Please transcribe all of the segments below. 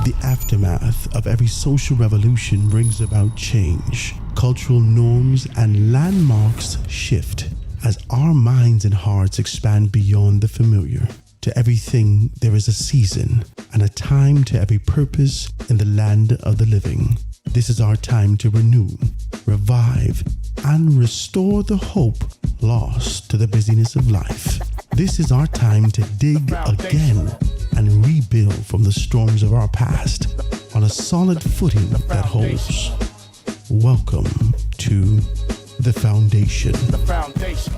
The aftermath of every social revolution brings about change. Cultural norms and landmarks shift as our minds and hearts expand beyond the familiar. To everything there is a season and a time to every purpose in the land of the living. This is our time to renew, revive, and restore the hope lost to the busyness of life. This is our time to dig again and rebuild from the storms of our past on a solid footing that holds. Welcome to The Foundation. The Foundation.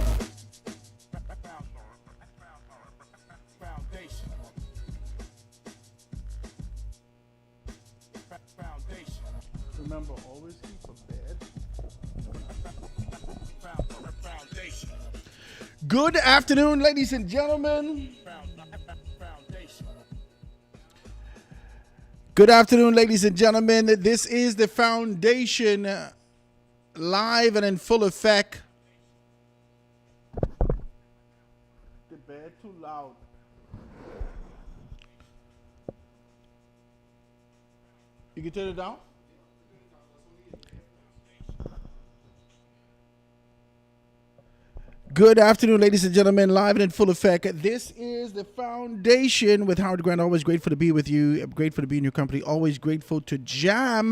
Remember, always keep a bed. Foundation. Good afternoon, ladies and gentlemen. Good afternoon, ladies and gentlemen. This is The Foundation, live and in full effect. The bed too loud. You can turn it down? Good afternoon, ladies and gentlemen, live and in full effect. This is The Foundation with Howard Grant. Always grateful to be with you. Grateful to be in your company. Always grateful to jam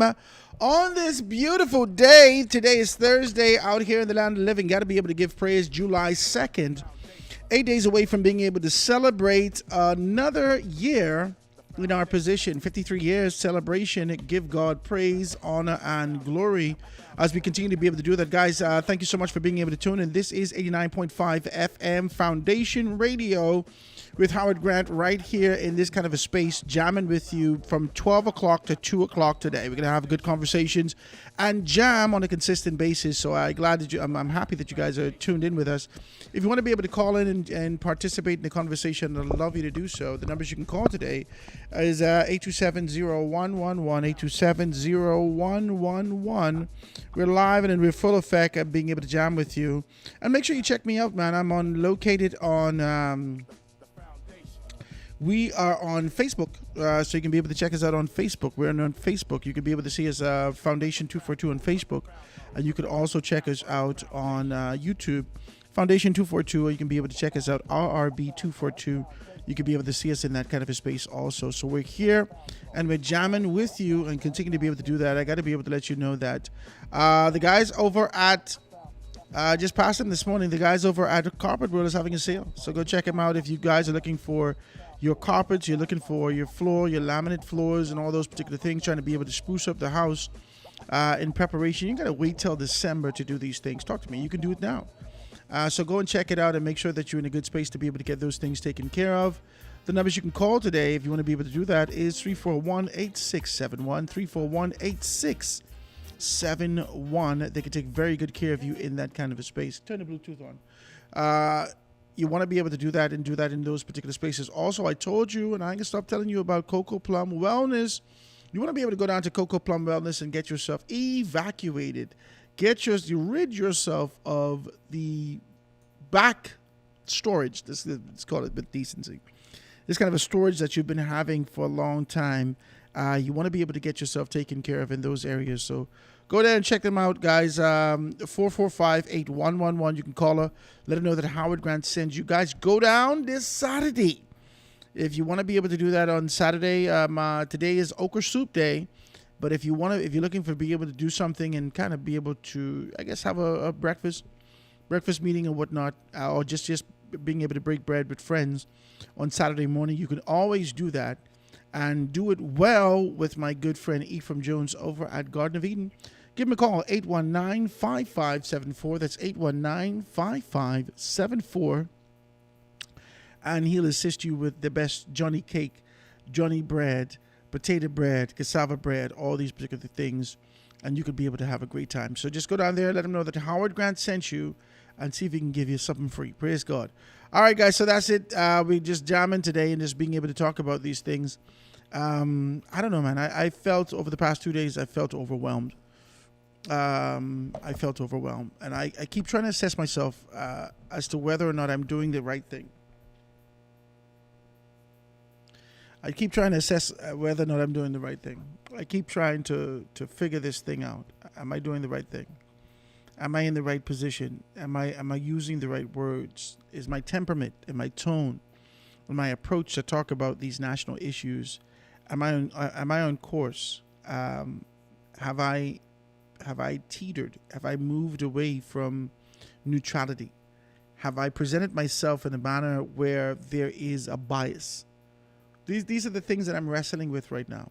on this beautiful day. Today is Thursday out here in the land of the living. Got to be able to give praise. July 2nd. 8 days away from being able to celebrate another year in our position. 53 years celebration. Give God praise, honor, and glory as we continue to be able to do that. Guys, thank you so much for being able to tune in. This is 89.5 FM Foundation Radio with Howard Grant right here in this kind of a space, jamming with you from 12 o'clock to 2 o'clock today. We're going to have good conversations and jam on a consistent basis. So I'm happy that you guys are tuned in with us. If you want to be able to call in and participate in the conversation, I'd love you to do so. The numbers you can call today is 827-0111, 827-0111. We're live and in full effect at being able to jam with you. And make sure you check me out, man. I'm located on... We are on Facebook, so you can be able to check us out on Facebook. We're on Facebook. You can be able to see us, Foundation 242 on Facebook. And you could also check us out on YouTube, Foundation 242, or you can be able to check us out, RRB 242. You can be able to see us in that kind of a space also. So we're here, and we're jamming with you and continue to be able to do that. I got to be able to let you know that the guys over at... just passed them this morning. The guys over at Carpet World is having a sale. So go check them out if you guys are looking for your carpets, you're looking for your floor, your laminate floors, and all those particular things, trying to be able to spruce up the house. in preparation. You got to wait till December to do these things. Talk to me. You can do it now. So go and check it out and make sure that you're in a good space to be able to get those things taken care of. The numbers you can call today if you want to be able to do that is 341-8671, 341-8671. They can take very good care of you in that kind of a space. Turn the Bluetooth on. You want to be able to do that and do that in those particular spaces. Also, I told you, and I can stop telling you about Coco Plum Wellness. You want to be able to go down to Coco Plum Wellness and get yourself evacuated. You rid yourself of the back storage. Let's call it with decency. This kind of a storage that you've been having for a long time. You want to be able to get yourself taken care of in those areas. So go there and check them out, guys. 445-8111. You can call her. Let her know that Howard Grant sends you. Guys, go down this Saturday. If you want to be able to do that on Saturday, today is Okra Soup Day. But if you're looking for be able to do something and kind of be able to, I guess, have a breakfast meeting or whatnot, or just being able to break bread with friends on Saturday morning, you can always do that and do it well with my good friend Ephraim Jones over at Garden of Eden. Give him a call, 819-5574. That's 819-5574. And he'll assist you with the best Johnny cake, Johnny bread, potato bread, cassava bread, all these particular things, and you could be able to have a great time. So just go down there, let him know that Howard Grant sent you, and see if he can give you something free. Praise God. All right, guys, so that's it. We just jamming today and just being able to talk about these things. I don't know, man. I felt over the past 2 days, I felt overwhelmed. And I keep trying to assess myself as to whether or not I'm doing the right thing. I keep trying to assess whether or not I'm doing the right thing. I keep trying to figure this thing out. Am I doing the right thing? Am I in the right position? Am I using the right words? Is my temperament and my tone and my approach to talk about these national issues, am I on course? Have I teetered? Have I moved away from neutrality? Have I presented myself in a manner where there is a bias? These are the things that I'm wrestling with right now,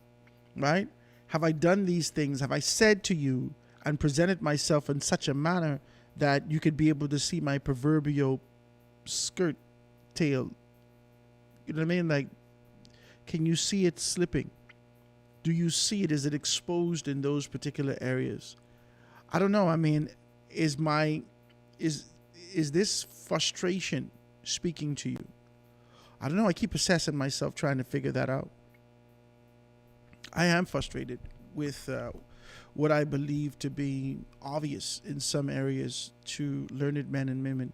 right? Have I done these things? Have I said to you and presented myself in such a manner that you could be able to see my proverbial skirt tail? You know what I mean? Like, can you see it slipping? Do you see it? Is it exposed in those particular areas? I don't know. I mean, is this frustration speaking to you? I don't know. I keep assessing myself, trying to figure that out. I am frustrated with what I believe to be obvious in some areas to learned men and women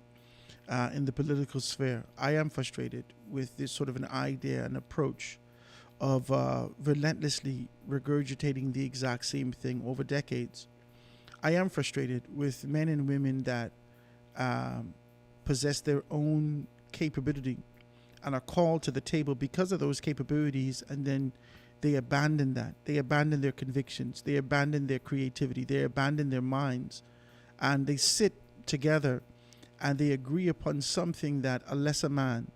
in the political sphere. I am frustrated with this sort of an idea and approach of relentlessly regurgitating the exact same thing over decades. I am frustrated with men and women that possess their own capability and are called to the table because of those capabilities, and then they abandon that. They abandon their convictions. They abandon their creativity. They abandon their minds. And they sit together and they agree upon something that a lesser man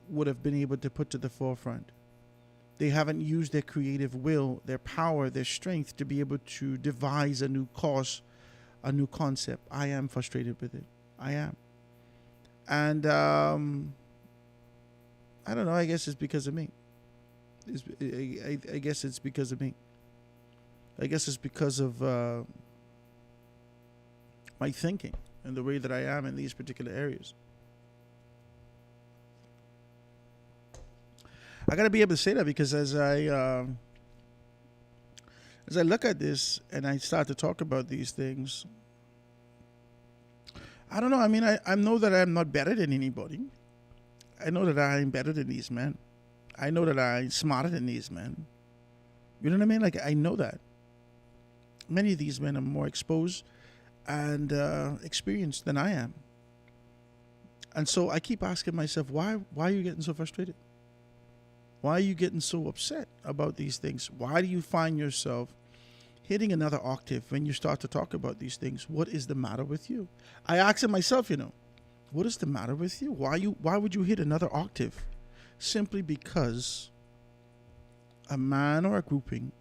would have been able to put to the forefront. They haven't used their creative will, their power, their strength to be able to devise a new cause, a new concept. I am frustrated with it. I am. And I don't know. I guess it's because of me. I guess it's because of me. I guess it's because of my thinking and the way that I am in these particular areas. I got to be able to say that because as I look at this and I start to talk about these things, I don't know. I mean, I know that I'm not better than anybody. I know that I'm better than these men. I know that I'm smarter than these men. You know what I mean? Like, I know that. Many of these men are more exposed and experienced than I am. And so I keep asking myself, why are you getting so frustrated? Why are you getting so upset about these things? Why do you find yourself hitting another octave when you start to talk about these things? What is the matter with you? I ask it myself, what is the matter with you? Why would you hit another octave? Simply because a man or a grouping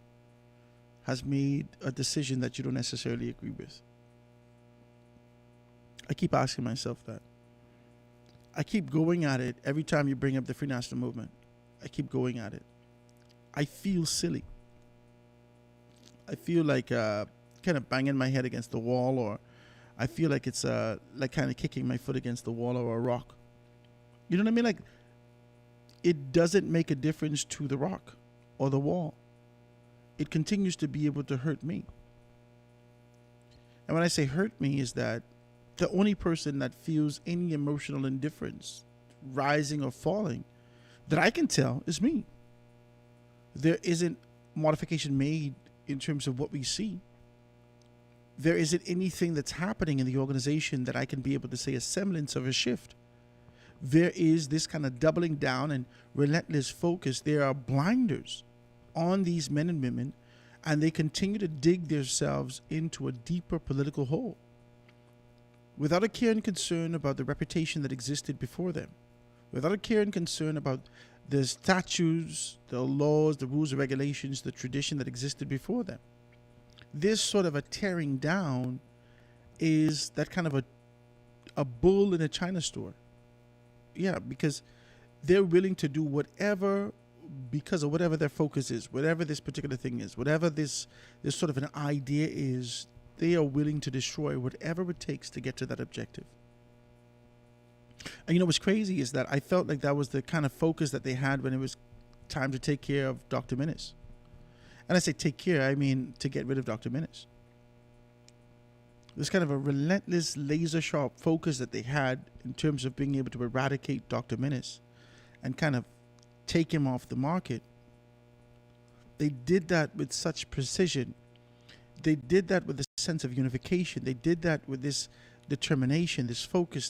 has made a decision that you don't necessarily agree with? I keep asking myself that. I keep going at it every time you bring up the Free National Movement. I keep going at it. I feel silly. I feel like kind of banging my head against the wall, or I feel like it's like kind of kicking my foot against the wall or a rock. You know what I mean? Like, it doesn't make a difference to the rock or the wall. It continues to be able to hurt me. And when I say hurt me, is that the only person that feels any emotional indifference, rising or falling, that I can tell is me. There isn't modification made in terms of what we see. There isn't anything that's happening in the organization that I can be able to say a semblance of a shift. There is this kind of doubling down and relentless focus. There are blinders on these men and women, and they continue to dig themselves into a deeper political hole without a care and concern about the reputation that existed before them, without a care and concern about the statutes, the laws, the rules and regulations, the tradition that existed before them. This sort of a tearing down is that kind of a bull in a china store. Yeah, because they're willing to do whatever, because of whatever their focus is, whatever this particular thing is, whatever this sort of an idea is, they are willing to destroy whatever it takes to get to that objective. And you know what's crazy is that I felt like that was the kind of focus that they had when it was time to take care of Dr. Minnis. And I say take care, I mean to get rid of Dr. Minnis. This kind of a relentless, laser-sharp focus that they had in terms of being able to eradicate Dr. Minnis and kind of take him off the market. They did that with such precision. They did that with a sense of unification. They did that with this determination, this focus,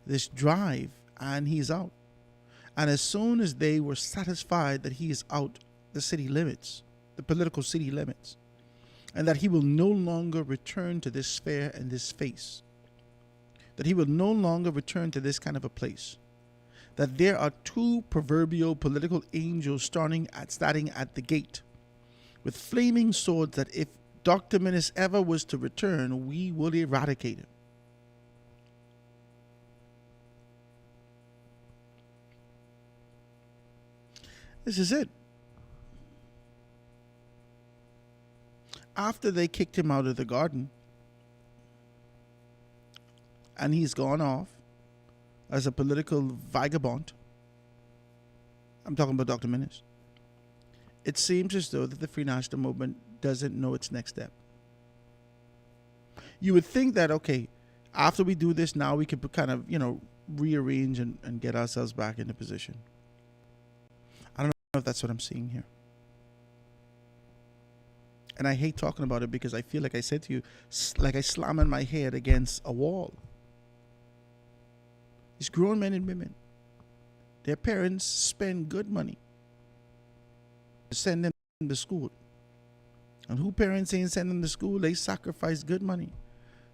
this drive, and he's out. And as soon as they were satisfied that he is out the city limits, the political city limits, and that he will no longer return to this sphere and this space, that he will no longer return to this kind of a place, that there are two proverbial political angels starting at the gate with flaming swords, that if Dr. Minnis ever was to return, we will eradicate him. This is it. After they kicked him out of the garden and he's gone off as a political vagabond, I'm talking about Dr. Minnis, it seems as though that the Free National Movement doesn't know its next step. You would think that, okay, after we do this, now we could kind of, rearrange and get ourselves back into position. I don't know if that's what I'm seeing here. And I hate talking about it because I feel like I said to you, like I slamming my head against a wall. These grown men and women, their parents spend good money to send them to school. And who parents ain't send them to school, they sacrifice good money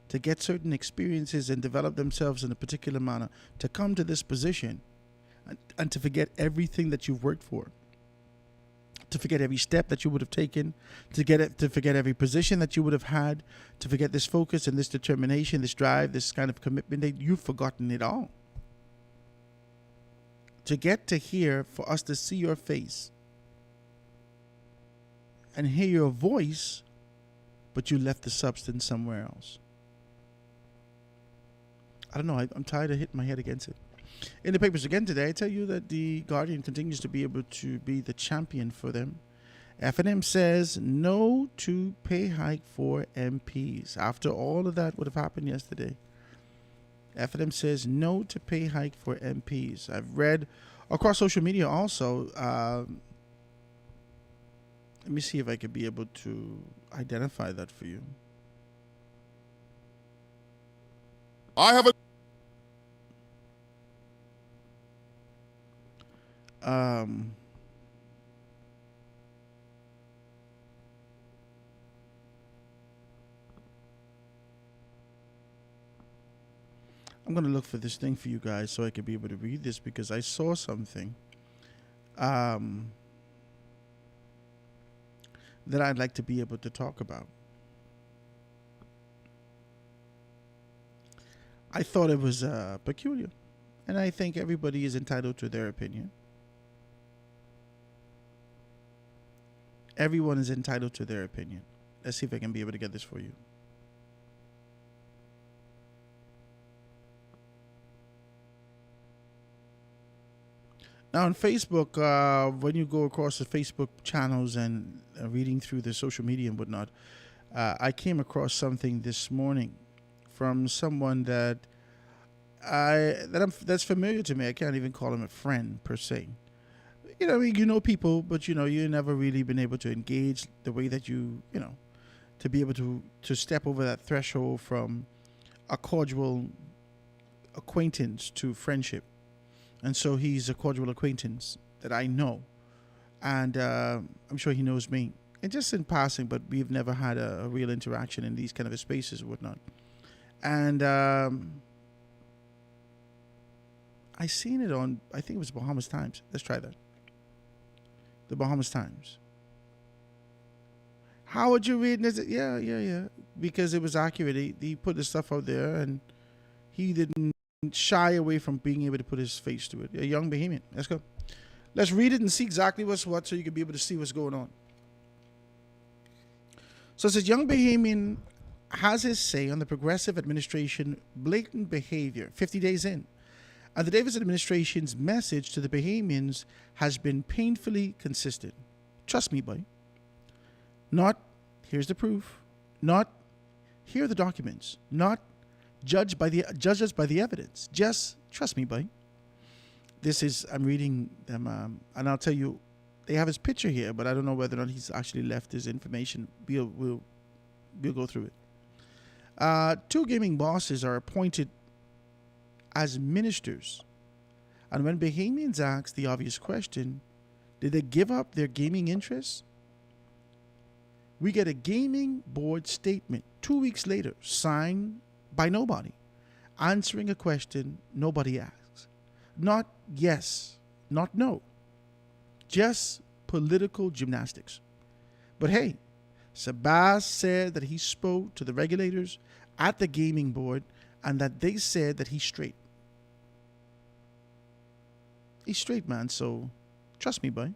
to get certain experiences and develop themselves in a particular manner, to come to this position and to forget everything that you've worked for. To forget every step that you would have taken, to forget every position that you would have had, to forget this focus and this determination, this drive, this kind of commitment, that you've forgotten it all. To get to here, for us to see your face and hear your voice, but you left the substance somewhere else. I don't know, I'm tired of hitting my head against it. In the papers again today, I tell you that the Guardian continues to be able to be the champion for them. F&M says no to pay hike for MPs. After all of that would have happened yesterday, F&M says no to pay hike for MPs. I've read across social media also. Let me see if I could be able to identify that for you. I have a I'm going to look for this thing for you guys so I could be able to read this, because I saw something. that I'd like to be able to talk about. I thought it was peculiar, and I think everybody is entitled to their opinion. Everyone is entitled to their opinion. Let's see if I can be able to get this for you. Now on Facebook, when you go across the Facebook channels and reading through the social media and whatnot, I came across something this morning from someone that's familiar to me. I can't even call him a friend per se. You know, I mean, you know people, but you never really been able to engage the way that to be able to step over that threshold from a cordial acquaintance to friendship. And so he's a cordial acquaintance that I know, and I'm sure he knows me, and just in passing, but we've never had a real interaction in these kind of spaces and whatnot. And I seen it on, I think it was Bahamas Times. Let's try that. The Bahamas Times. How would you read it? Yeah. Because it was accurate. He put the stuff out there, and he didn't shy away from being able to put his face to it. A young Bahamian. Let's go. Let's read it and see exactly what's what, so you can be able to see what's going on. So it says, young Bahamian has his say on the progressive administration blatant behavior 50 days in. And the Davis administration's message to the Bahamians has been painfully consistent. Trust me, boy. Not, here's the proof. Not, here are the documents. Not, judge us by the evidence. Just trust me, boy. This is, I'm reading them, and I'll tell you, they have his picture here, but I don't know whether or not he's actually left his information. We'll go through it. Two gaming bosses are appointed as ministers. And when Bahamians ask the obvious question, did they give up their gaming interests? We get a gaming board statement 2 weeks later, signed by nobody, answering a question nobody asks. Not yes, not no. Just political gymnastics. But hey, Sabas said that he spoke to the regulators at the gaming board and that they said that he's straight. He's straight, man, so trust me, boy.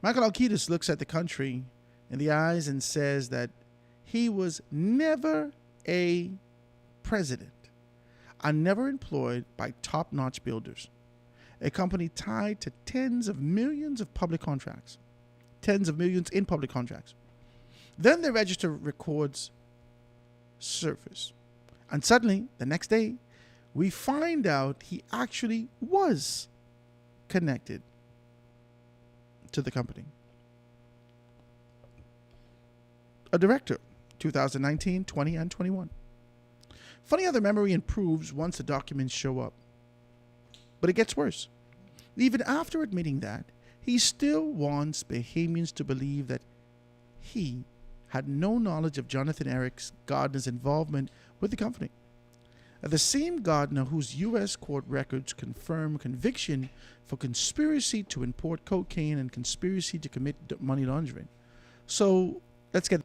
Michael Alkitis looks at the country in the eyes and says that he was never a president and never employed by top-notch builders, a company tied to tens of millions in public contracts. Then the register records surface. And suddenly, the next day, we find out he actually was connected to the company. A director, 2019, 20, and 21. Funny how the memory improves once the documents show up. But it gets worse. Even after admitting that, he still wants Bahamians to believe that he had no knowledge of Jonathan Eric Gardner's involvement with the company. The same Gardner whose U.S. court records confirm conviction for conspiracy to import cocaine and conspiracy to commit money laundering. So, let's get...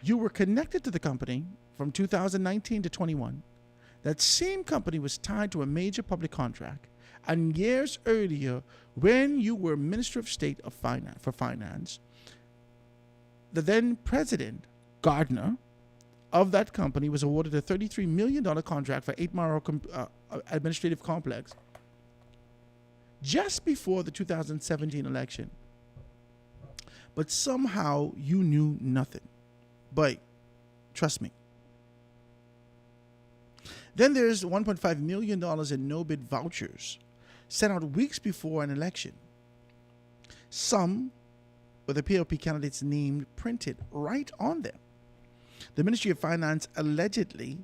You were connected to the company from 2019 to 21. That same company was tied to a major public contract. And years earlier, when you were Minister of State for Finance, the then President, Gardner, of that company was awarded a $33 million contract for 8 Mile administrative complex just before the 2017 election. But somehow you knew nothing. But trust me. Then there's $1.5 million in no-bid vouchers sent out weeks before an election. Some with the PLP candidate's name printed right on them. The Ministry of Finance allegedly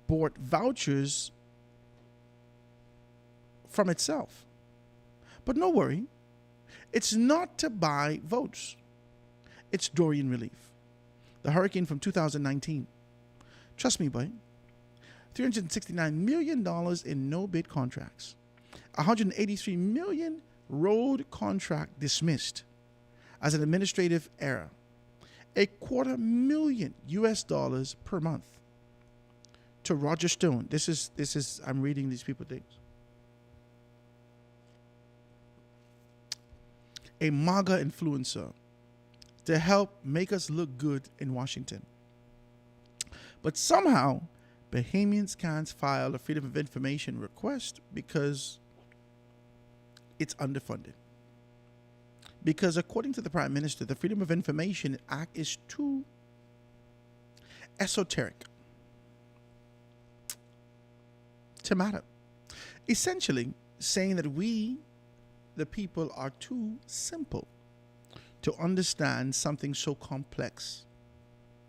bought vouchers from itself. But no worry, it's not to buy votes. It's Dorian relief. The hurricane from 2019. Trust me, boy. $369 million in no-bid contracts. $183 million road contract dismissed. as an administrative error, $250,000 per month to Roger Stone. This is I'm reading these people things. A MAGA influencer to help make us look good in Washington. But somehow, Bahamians can't file a Freedom of Information request because it's underfunded. Because according to the Prime Minister, the Freedom of Information Act is too esoteric to matter. Essentially saying that we, the people, are too simple to understand something so complex.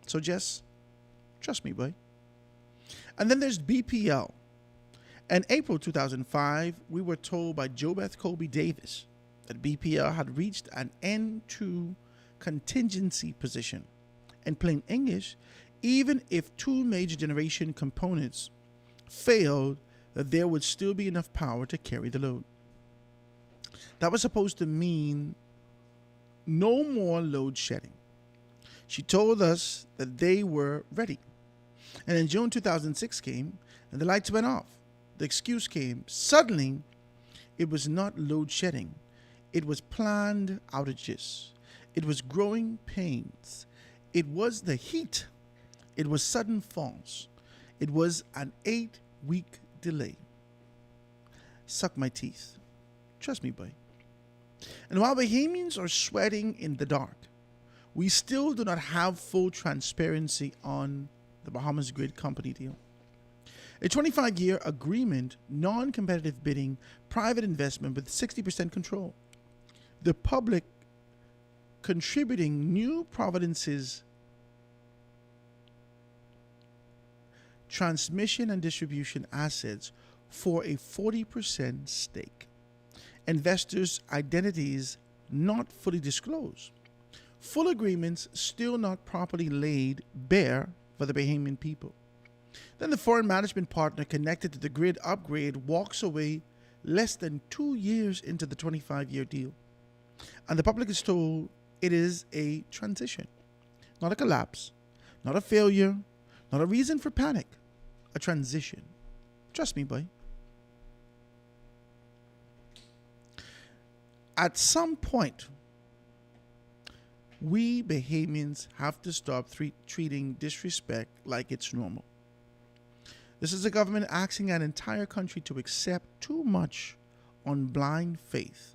So just trust me, boy. And then there's BPL. In April 2005, we were told by JoBeth Colby Davis that BPL had reached an end to contingency position. In plain English, even if two major generation components failed, that there would still be enough power to carry the load. That was supposed to mean no more load shedding. She told us that they were ready. And then June 2006 came and the lights went off. The excuse came. Suddenly, it was not load shedding. It was planned outages. It was growing pains. It was the heat. It was sudden falls. It was an 8-week delay. Suck my teeth. Trust me, boy. And while Bahamians are sweating in the dark, we still do not have full transparency on the Bahamas Grid Company deal. A 25-year agreement, non-competitive bidding, private investment with 60% control. The public contributing New Providence's transmission and distribution assets for a 40% stake. Investors' identities not fully disclosed. Full agreements still not properly laid bare for the Bahamian people. Then the foreign management partner connected to the grid upgrade walks away less than 2 years into the 25-year deal. And the public is told it is a transition, not a collapse, not a failure, not a reason for panic, a transition. Trust me, boy. At some point, we Bahamians have to stop treating disrespect like it's normal. This is a government asking an entire country to accept too much on blind faith,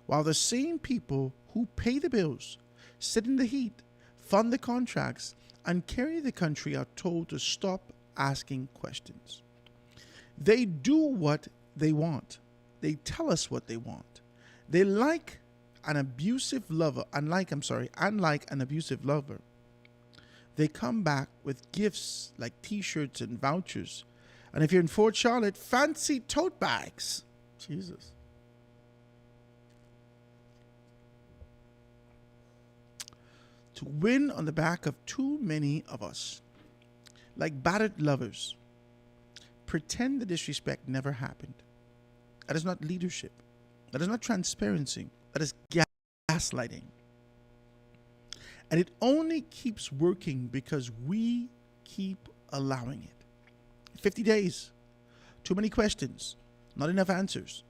while the same people who pay the bills, sit in the heat, fund the contracts, and carry the country are told to stop asking questions. They do what they want. They tell us what they want. They like an abusive lover, unlike an abusive lover, they come back with gifts like t-shirts and vouchers. And if you're in Fort Charlotte, fancy tote bags. Jesus. To win on the back of too many of us, like battered lovers, pretend the disrespect never happened. That is not leadership. That is not transparency. That is gaslighting. And it only keeps working because we keep allowing it. 50 days. Too many questions. Not enough answers.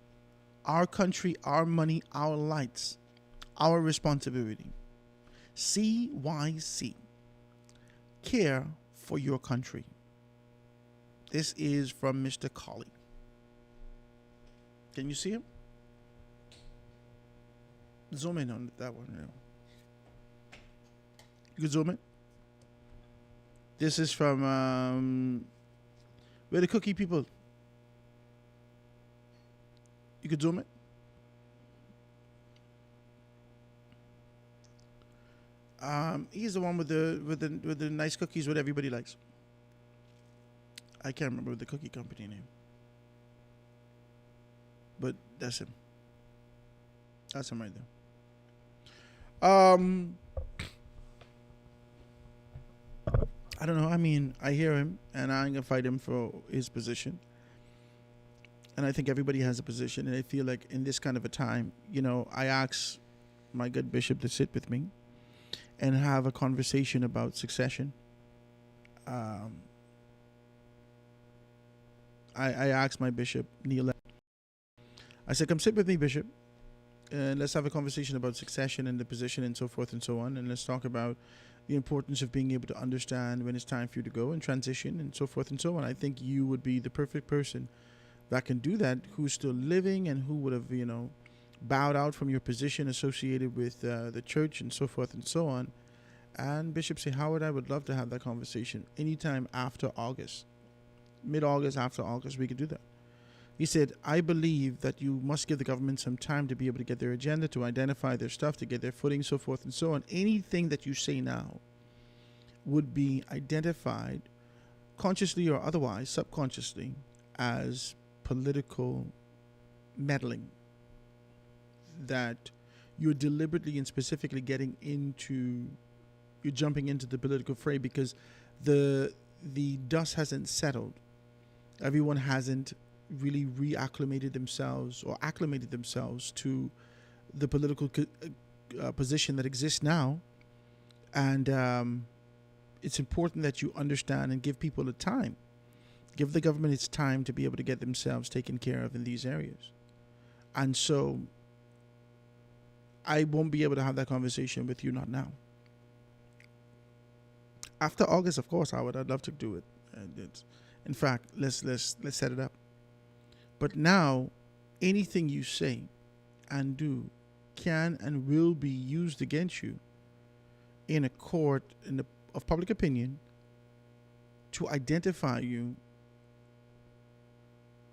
Our country, our money, our lights. Our responsibility. CYC. Care for your country. This is from Mr. Colley. Can you see him? Zoom in on that one now. You can zoom in. This is from where the cookie people. You could zoom in. He's the one with the nice cookies, what everybody likes. I can't remember the cookie company name, but that's him. That's him right there. I don't know. I mean, I hear him, and I'm gonna fight him for his position. And I think everybody has a position, and I feel like in this kind of a time, you know, I ask my good bishop to sit with me and have a conversation about succession. I asked my bishop, Neil, I said, come sit with me, bishop, and let's have a conversation about succession and the position and so forth and so on. And let's talk about the importance of being able to understand when it's time for you to go and transition and so forth and so on. I think you would be the perfect person that can do that, who's still living and who would have, bowed out from your position associated with the church and so forth and so on. And Bishop said, Howard, I would love to have that conversation anytime after August. Mid-August, after August, we could do that. He said, I believe that you must give the government some time to be able to get their agenda, to identify their stuff, to get their footing, so forth and so on. Anything that you say now would be identified, consciously or otherwise, subconsciously, as political meddling. That you're deliberately and specifically you're jumping into the political fray because the dust hasn't settled. Everyone hasn't really reacclimated themselves or acclimated themselves to the political position that exists now. And it's important that you understand and give people the time. Give the government its time to be able to get themselves taken care of in these areas. And so I won't be able to have that conversation with you, not now. After August, of course, I'd love to do it. And in fact, let's set it up. But now, anything you say and do can and will be used against you in a court of public opinion to identify you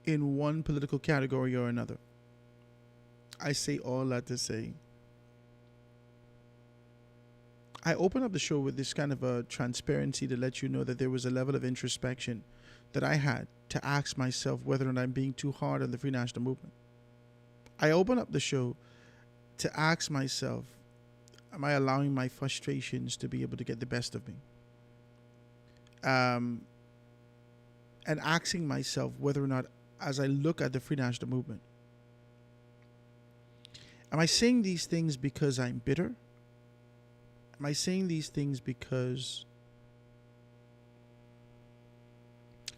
in one political category or another. I say all that to say, I open up the show with this kind of a transparency to let you know that there was a level of introspection that I had to ask myself whether or not I'm being too hard on the Free National Movement. I open up the show to ask myself, am I allowing my frustrations to be able to get the best of me? And asking myself whether or not, as I look at the Free National Movement, am I saying these things because I'm bitter? Am I saying these things because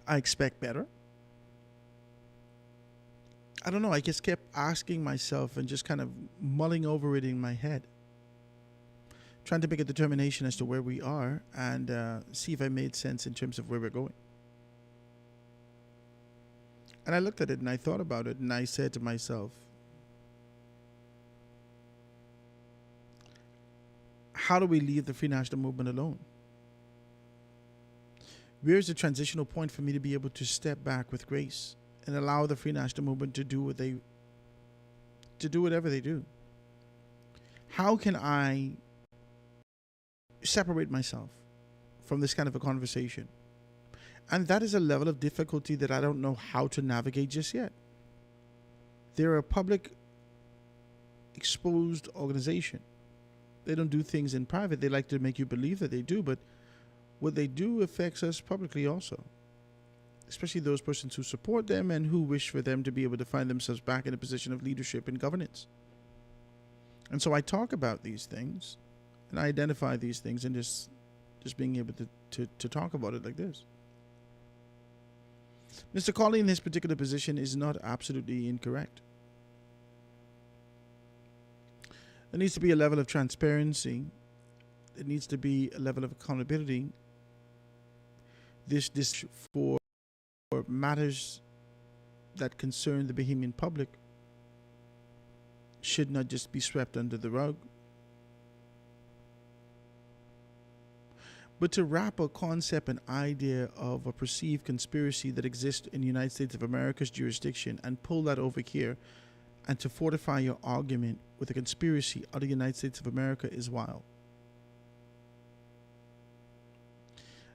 I expect better? I don't know. I just kept asking myself and just kind of mulling over it in my head, trying to make a determination as to where we are and see if I made sense in terms of where we're going. And I looked at it and I thought about it and I said to myself, how do we leave the Free National Movement alone? Where's the transitional point for me to be able to step back with grace and allow the Free National Movement to do whatever they do? How can I separate myself from this kind of a conversation? And that is a level of difficulty that I don't know how to navigate just yet. They're a public, exposed organization. They don't do things in private. They like to make you believe that they do, but what they do affects us publicly also, especially those persons who support them and who wish for them to be able to find themselves back in a position of leadership and governance. And so I talk about these things and I identify these things and just being able to talk about it like this. Mr. Colley in his particular position is not absolutely incorrect. There needs to be a level of transparency. There needs to be a level of accountability. This for matters that concern the Bahamian public should not just be swept under the rug, but to wrap a concept, an idea of a perceived conspiracy that exists in the United States of America's jurisdiction and pull that over here and to fortify your argument with a conspiracy out of the United States of America is wild.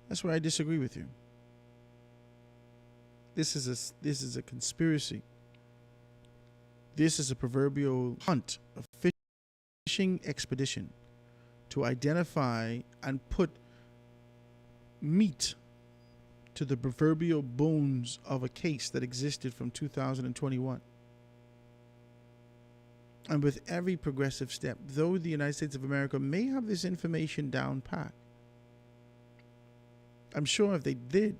That's where I disagree with you. This is a conspiracy. This is a proverbial hunt, a fishing expedition to identify and put meat to the proverbial bones of a case that existed from 2021. And with every progressive step, though the United States of America may have this information down pat, I'm sure if they did,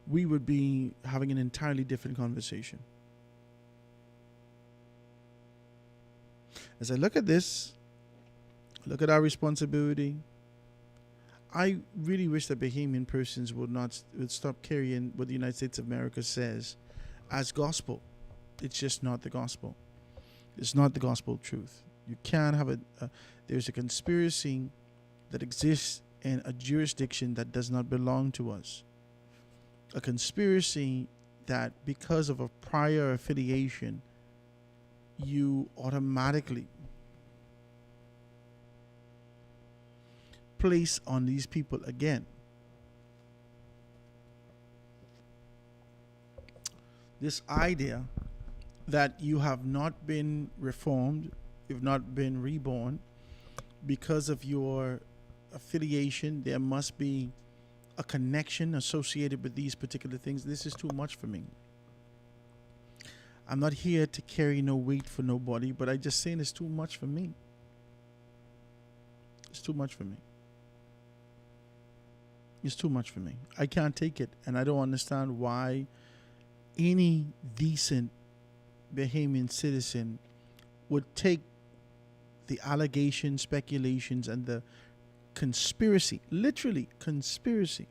we would be having an entirely different conversation. As I look at this, look at our responsibility, I really wish that Bahamian persons would stop carrying what the United States of America says as gospel. It's just not the gospel. It's not the gospel truth. You can't have there's a conspiracy that exists in a jurisdiction that does not belong to us. A conspiracy that because of a prior affiliation, you automatically place on these people again. This idea that you have not been reformed, you've not been reborn because of your affiliation, there must be a connection associated with these particular things. This is too much for me. I'm not here to carry no weight for nobody, but I just saying it's too much for me. It's too much for me. It's too much for me. I can't take it, and I don't understand why any decent Bahamian citizen would take the allegations, speculations, and the conspiracy, literally conspiracy,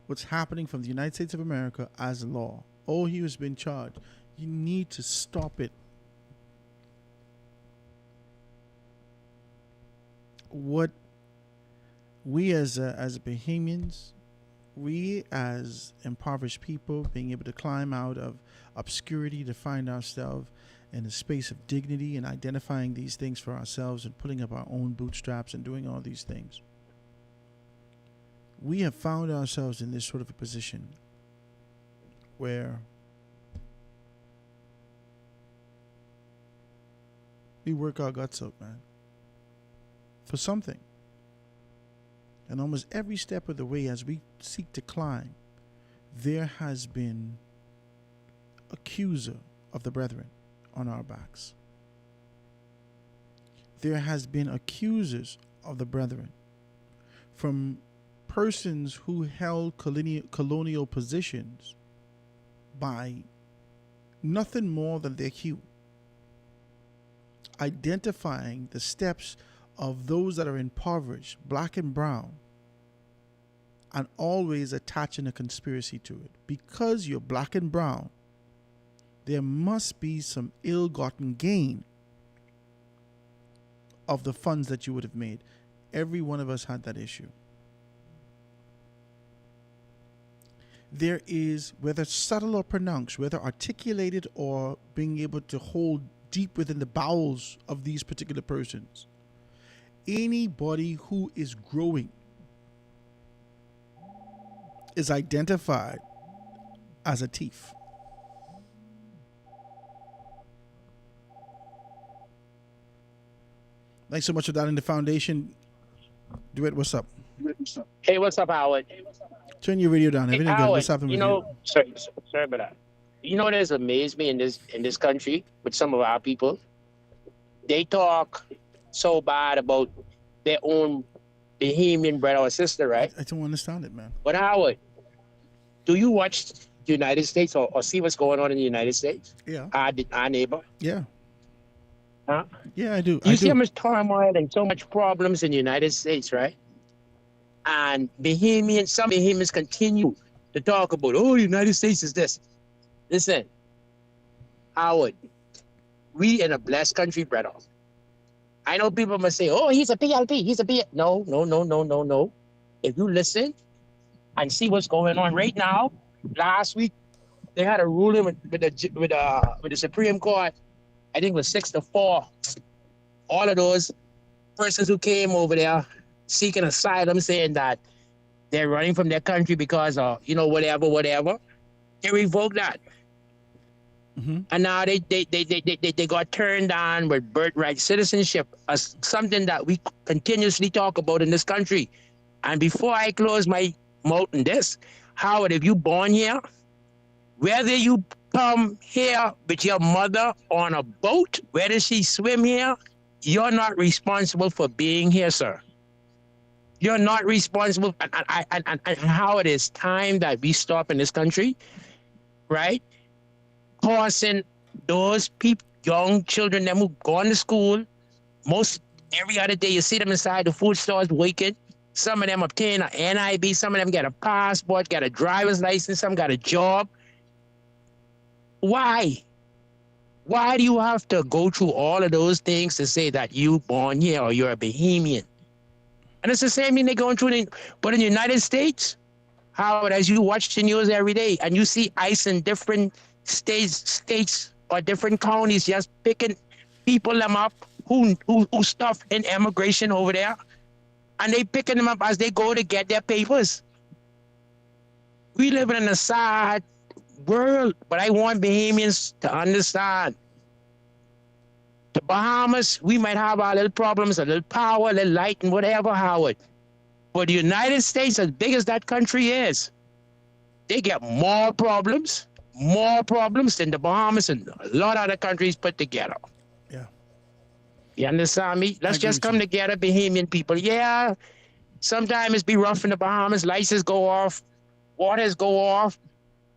what's happening from the United States of America as law. Oh, he has been charged. You need to stop it. What we as Bahamians, we as impoverished people, being able to climb out of obscurity to find ourselves in a space of dignity and identifying these things for ourselves and pulling up our own bootstraps and doing all these things. We have found ourselves in this sort of a position where we work our guts out, man, for something. And almost every step of the way as we seek to climb, there has been accuser of the brethren on our backs. There has been accusers of the brethren from persons who held colonial positions by nothing more than their hue, identifying the steps of those that are impoverished, black and brown, and always attaching a conspiracy to it. Because you're black and brown, there must be some ill-gotten gain of the funds that you would have made. Every one of us had that issue. There is, whether subtle or pronounced, whether articulated or being able to hold deep within the bowels of these particular persons, anybody who is growing is identified as a thief. Thanks so much for that in the foundation. Duet, what's up? Hey, what's up, Howard? Turn your radio down. Hey, Everything good. Howard, What's happening with you? sorry about that. You know what has amazed me in this country with some of our people? They talk so bad about their own Bahamian brother or sister, right? I don't understand it, man. But Howard, do you watch the United States or see what's going on in the United States? Yeah. Our neighbor? Yeah. Huh? Yeah, I do. You see how much turmoil and so much problems in the United States, right? And some Bahamians continue to talk about, oh, the United States is this. Listen, Howard, we in a blessed country, brother. I know people must say, oh, he's a PLP, he's a PLP. No. If you listen and see what's going on right now, last week, they had a ruling with the Supreme Court. I think it was 6-4. All of those persons who came over there seeking asylum, saying that they're running from their country because of, whatever. They revoked that. Mm-hmm. And now they got turned on with birthright citizenship as something that we continuously talk about in this country. And before I close my mouth on this, Howard, if you born here, whether you come here with your mother on a boat, whether she swim here, you're not responsible for being here, sir. You're not responsible. And how it is time that we stop in this country, right? Causing those people, young children, them who gone to school, most every other day you see them inside the food stores waiting. Some of them obtain an NIB, some of them get a passport, got a driver's license, some got a job. Why? Why do you have to go through all of those things to say that you born here or you're a Bahamian? And it's the same thing they're going through. But in the United States, Howard, as you watch the news every day and you see ICE in different states or different counties just picking people them up who stuff in immigration over there, and they picking them up as they go to get their papers. We live in a sad world, but I want Bahamians to understand. The Bahamas, we might have our little problems, a little power, a little light, and whatever, Howard. But the United States, as big as that country is, they get more problems than the Bahamas and a lot of other countries put together. Yeah. You understand me? Let's just come together, Bahamian people. Yeah, sometimes it's be rough in the Bahamas. Lights go off, waters go off.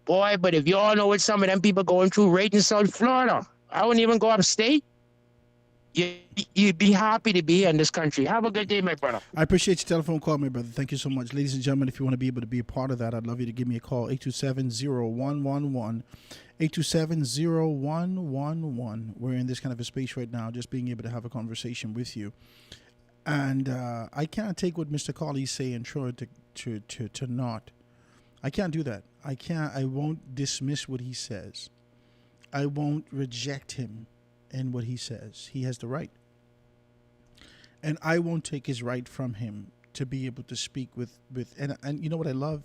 Boy, but if you all know what some of them people going through right in South Florida, I wouldn't even go upstate. You'd be happy to be here in this country. Have a good day, my brother. I appreciate your telephone call, my brother. Thank you so much. Ladies and gentlemen, if you want to be able to be a part of that, I'd love you to give me a call, 827-0111. 827-0111. We're in this kind of a space right now, just being able to have a conversation with you. And I can't take what Mr. Colley's saying, sure, to not. I can't do that. I won't dismiss what he says. I won't reject him in what he says. He has the right. And I won't take his right from him to be able to speak with and you know what I love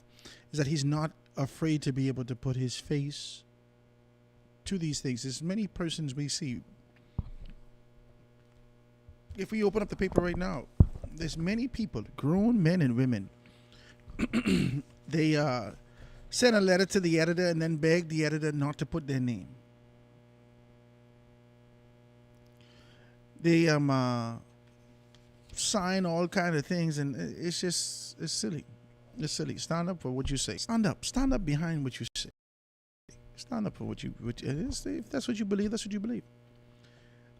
is that he's not afraid to be able to put his face to these things. There's many persons we see. If we open up the paper right now, there's many people, grown men and women. They send a letter to the editor and then beg the editor not to put their name. They sign all kind of things, and it's silly. It's silly. Stand up for what you say. Stand up behind what you say. Stand up for what if that's what you believe, that's what you believe.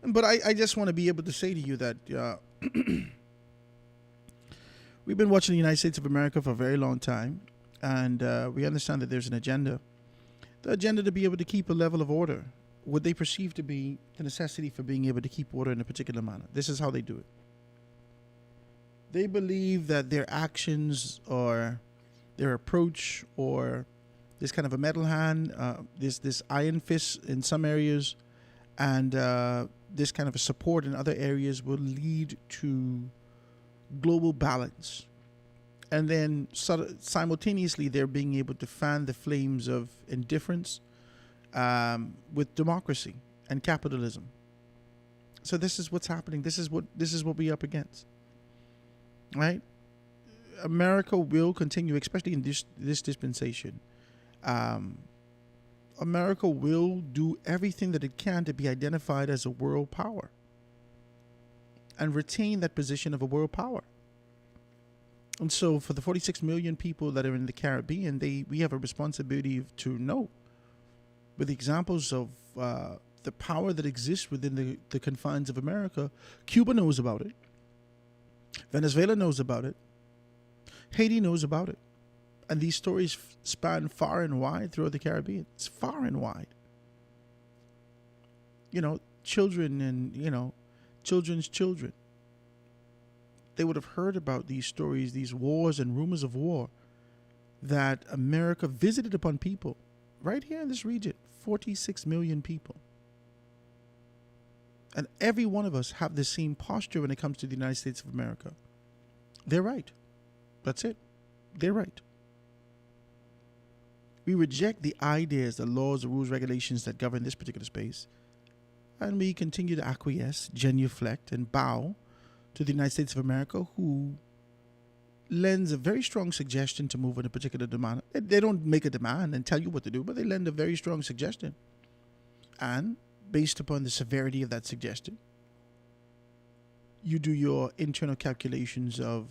But I just want to be able to say to you that we've been watching the United States of America for a very long time, and we understand that there's an agenda. The agenda to be able to keep a level of order, what they perceive to be the necessity for being able to keep order in a particular manner. This is how they do it. They believe that their actions or their approach or this kind of a metal hand, this iron fist in some areas, and this kind of a support in other areas will lead to global balance. And then simultaneously, they're being able to fan the flames of indifference with democracy and capitalism. So this is what's happening. This is what we're up against, right? America will continue, especially in this dispensation. America will do everything that it can to be identified as a world power and retain that position of a world power. And so for the 46 million people that are in the Caribbean, we have a responsibility to know, with examples of the power that exists within the confines of America. Cuba knows about it. Venezuela knows about it. Haiti knows about it. And these stories span far and wide throughout the Caribbean. It's far and wide. Children and, children's children. They would have heard about these stories, these wars and rumors of war that America visited upon people right here in this region, 46 million people. And every one of us have the same posture when it comes to the United States of America. They're right. That's it. They're right. We reject the ideas, the laws, the rules, regulations that govern this particular space. And we continue to acquiesce, genuflect, and bow to the United States of America, who lends a very strong suggestion to move on a particular demand. They don't make a demand and tell you what to do, but they lend a very strong suggestion. And based upon the severity of that suggestion, you do your internal calculations of,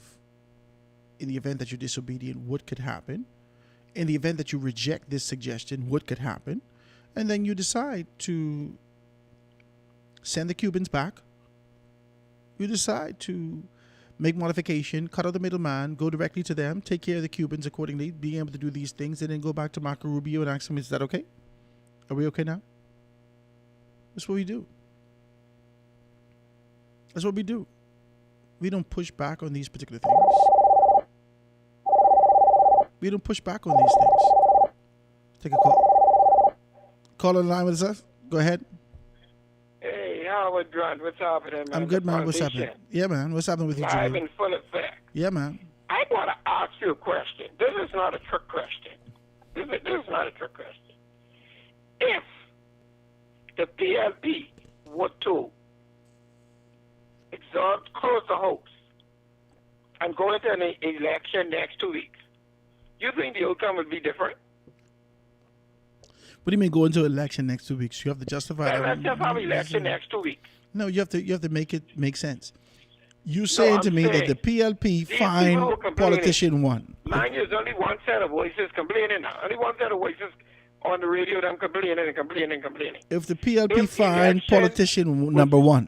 in the event that you're disobedient, what could happen. In the event that you reject this suggestion, what could happen. And then you decide to send the Cubans back. You decide to make modification, cut out the middleman, go directly to them, take care of the Cubans accordingly, being able to do these things, and then go back to Marco Rubio and ask him, is that okay? Are we okay now? That's what we do. That's what we do. We don't push back on these particular things. We don't push back on these things. Take a call. Call on the line with us. Go ahead. Hey, Howard Grant, what's happening, man? I'm good, man. What's happening? Yeah, man. What's happening with you, Live Junior? in full effect. Yeah, man. I want to ask you a question. This is not a trick question. This is not a trick question. If the PLP were to close the house and go into an election next 2 weeks, you think the outcome would be different? What do you mean go into election next 2 weeks? You have to justify that. Let's just have election next 2 weeks. No, you have to make it make sense. You saying to I'm me that saying the PLP these fine people who are complaining- politician won. Mind you, there's only one set of voices complaining now. Only one set of voices on the radio that I'm complaining and complaining and complaining. If the PLP If fine election politician number one,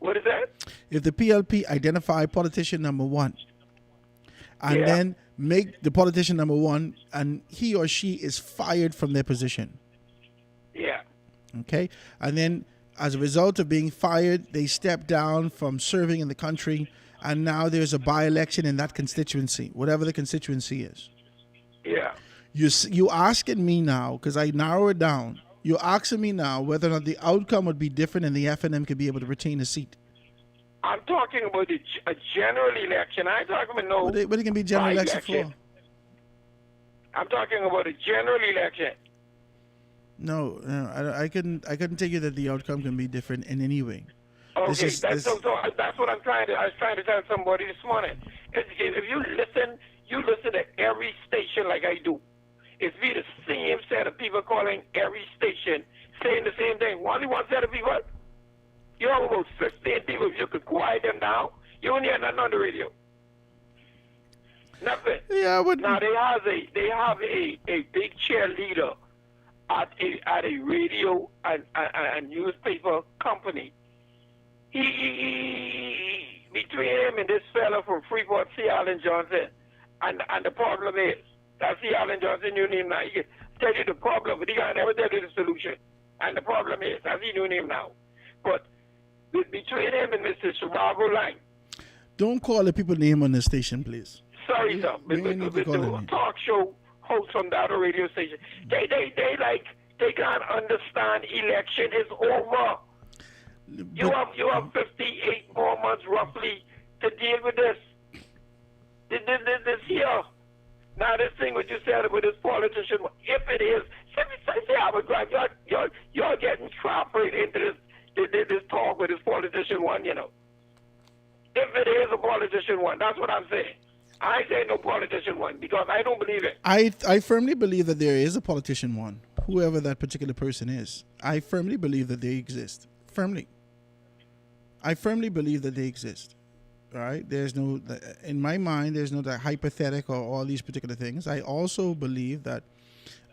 What is that? if the PLP identify politician number one, and Yeah. then make the politician number one, and he or she is fired from their position, Yeah. okay, and then as a result of being fired, they step down from serving in the country, and now there's a by-election in that constituency, whatever the constituency is. Yeah. You asking me now, because I narrow it down, you're asking me now whether or not the outcome would be different and the FNM could be able to retain a seat. I'm talking about a general election. I'm talking about no. What it can be general election by-election. for? I'm talking about a general election. No, I couldn't tell you that the outcome can be different in any way. Okay, This is- so that's what I'm trying to. I was trying to tell somebody this morning. If you listen to every station like I do. It's be the same set of people calling every station saying the same thing. Only one set of people. You have about 15 people. If you could quiet them down, you don't hear nothing on the radio. Nothing. Yeah, I wouldn't. Now they have a big cheerleader at a radio and newspaper company. He between him and this fella from Freeport, C. Allen Johnson, and the problem is that C. Allen Johnson knew him now. He can tell you the problem, but he can never tell you the solution. And the problem is that he knew him now. But between him and Mr. Chicago Line. Don't call the people name on the station, please. Sorry, sir. we ain't need to call The them. talk show host from that radio station. They can't understand election is over. You have 58 more months roughly to deal with this. This here. Now this thing what you said about this politician, if it is, say Albert Grant, you're getting trapped right into this talk with this politician one, you know. If it is a politician one, that's what I'm saying. I say no politician one because I don't believe it. I firmly believe that there is a politician one, whoever that particular person is. I firmly believe that they exist. I firmly believe that they exist. All right? There's no, in my mind, there's no that hypothetical or all these particular things. I also believe that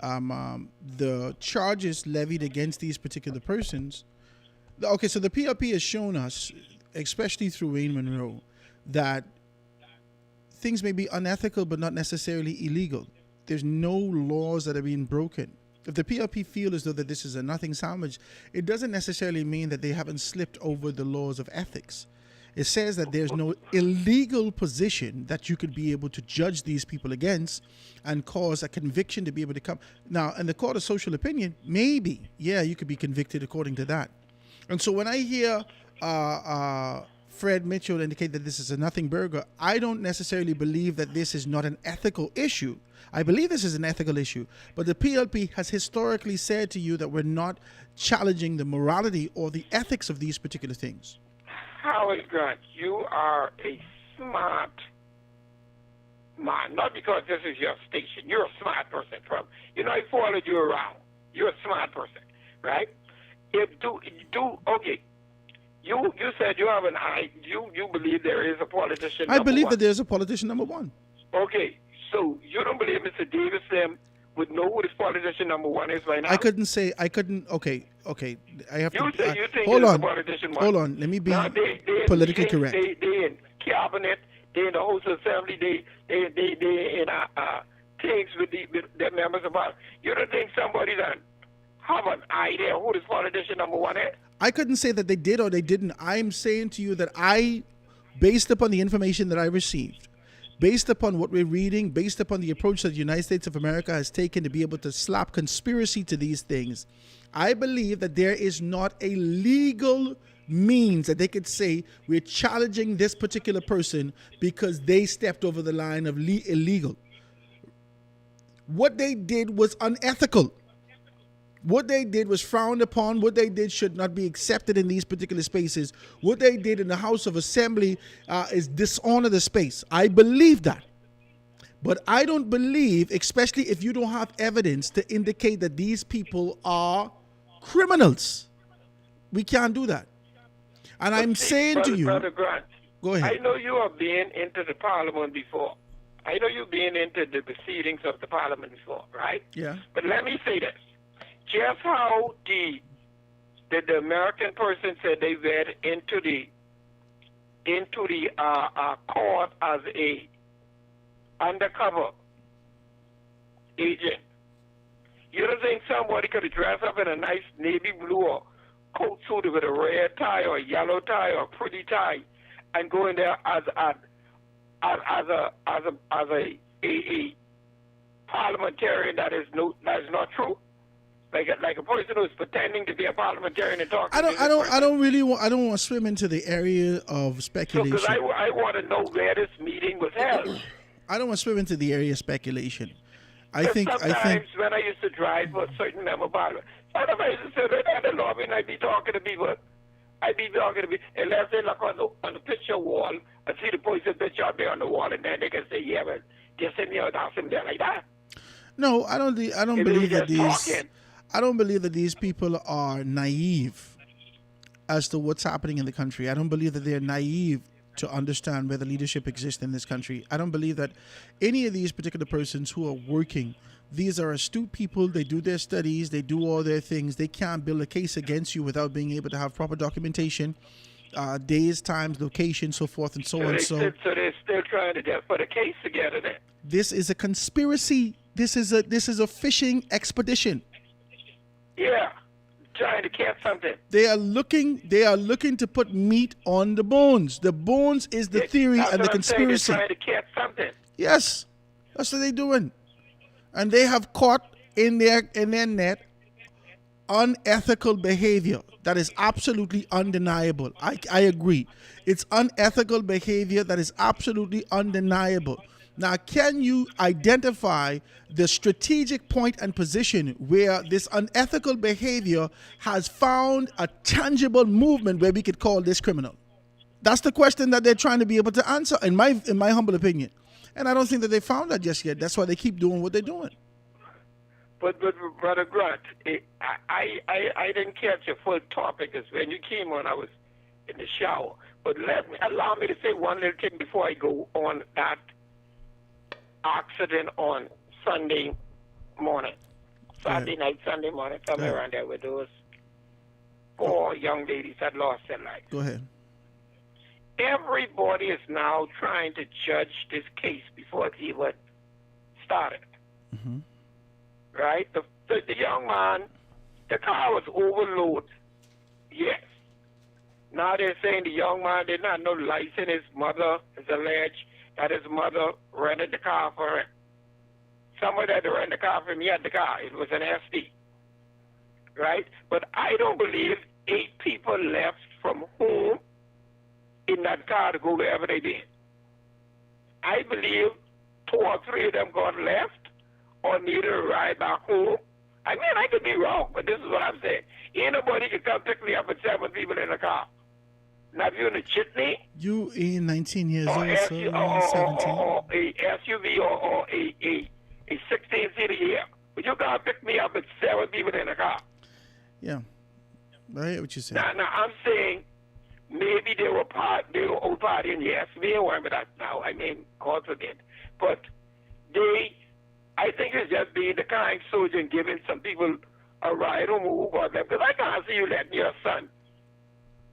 the charges levied against these particular persons. Okay, so the PLP has shown us, especially through Wayne Monroe, that things may be unethical but not necessarily illegal. There's no laws that are being broken. If the PLP feel as though that this is a nothing sandwich, it doesn't necessarily mean that they haven't slipped over the laws of ethics. It says that there's no illegal position that you could be able to judge these people against and cause a conviction to be able to come. Now, in the court of social opinion, maybe, yeah, you could be convicted according to that. And so when I hear Fred Mitchell indicate that this is a nothing burger, I don't necessarily believe that this is not an ethical issue. I believe this is an ethical issue, but the PLP has historically said to you that we're not challenging the morality or the ethics of these particular things. Howard Grant, you are a smart man, not because this is your station. You're a smart person. I followed you around. You're a smart person, right? Okay. You said you have an eye. You believe there is a politician. I believe one. that there's a politician number one. Okay, so you don't believe Mr. Davis Lim would know who this politician number one is right now? Okay. I have You to. say you think hold there's on. a politician one. Hold on. Let me be Now, politically correct. They in cabinet. They in the House of Assembly. They in things with the members of Parliament. You don't think somebody that have an idea who this politician number one is? I couldn't say that they did or they didn't. I'm saying to you that based upon the information that I received, based upon what we're reading, based upon the approach that the United States of America has taken to be able to slap conspiracy to these things, I believe that there is not a legal means that they could say we're challenging this particular person because they stepped over the line of illegal. What they did was unethical. What they did was frowned upon. What they did should not be accepted in these particular spaces. What they did in the House of Assembly is dishonor the space. I believe that. But I don't believe, especially if you don't have evidence to indicate that these people are criminals. We can't do that. And I'm saying to you, Brother Grant, go ahead. I know you have been into the Parliament before. I know you've been into the proceedings of the Parliament before, right? Yeah. But let me say this. Just how the American person said they went into the court as a undercover agent. You don't think somebody could have dressed up in a nice navy blue or coat suit with a red tie or a yellow tie or a pretty tie and go in there as a parliamentarian that is not true? Like a person who's pretending to be a parliamentarian and talking. I don't want to swim into the area of speculation. Because I want to know where this meeting was held. I don't want to swim into the area of speculation. Sometimes when I used to drive for a certain member of Parliament, sometimes I used to sit there in the lobby and I'd be talking to people. Unless they look on the picture wall and see the person picture out there on the wall, and then they can say, yeah, but just send me out there like that. No, I don't believe that I don't believe that these people are naive as to what's happening in the country. I don't believe that they're naive to understand where the leadership exists in this country. I don't believe that any of these particular persons who are working, these are astute people. They do their studies. They do all their things. They can't build a case against you without being able to have proper documentation, days, times, location, so forth and so on. So they're still trying to put a case together then. This is a conspiracy. This is a fishing expedition. Yeah, trying to catch something. They are looking to put meat on the bones. The bones is the theory and the conspiracy. They're trying to catch something. Yes, that's what they're doing, and they have caught in their net unethical behavior that is absolutely undeniable. I agree. It's unethical behavior that is absolutely undeniable. Now, can you identify the strategic point and position where this unethical behavior has found a tangible movement where we could call this criminal? That's the question that they're trying to be able to answer, in my humble opinion. And I don't think that they found that just yet. That's why they keep doing what they're doing. But Brother Grant, I didn't catch your full topic because when you came on, I was in the shower. But allow me to say one little thing before I go on that accident on Sunday morning, Sunday morning, somewhere around there, where those 4 young ladies had lost their life. Go ahead. Everybody is now trying to judge this case before it even started. Mm-hmm. Right? The young man, the car was overloaded. Yes. Now they're saying the young man did not know the license. His mother is alleged that his mother rented the car for him. Somebody had to rent the car for him. He had the car. It was an SD. Right? But I don't believe 8 people left from home in that car to go wherever they been. I believe 2 or 3 of them got left or needed a ride back home. I mean, I could be wrong, but this is what I'm saying. Ain't nobody can come pick me up with 7 people in a car. Now, if you're in a jitney, You in 19 years or, old, S- so or, you're or, 17. or a SUV or a 16-seater here, but you can't pick me up with 7 people in a car. Yeah. I hear what you say. Now, I'm saying maybe they were all partying. Yes, we were, but that now, I mean, God forbid. But I think it's just being the kind soldier and giving some people a ride home who got them. Because I can't see you letting your son,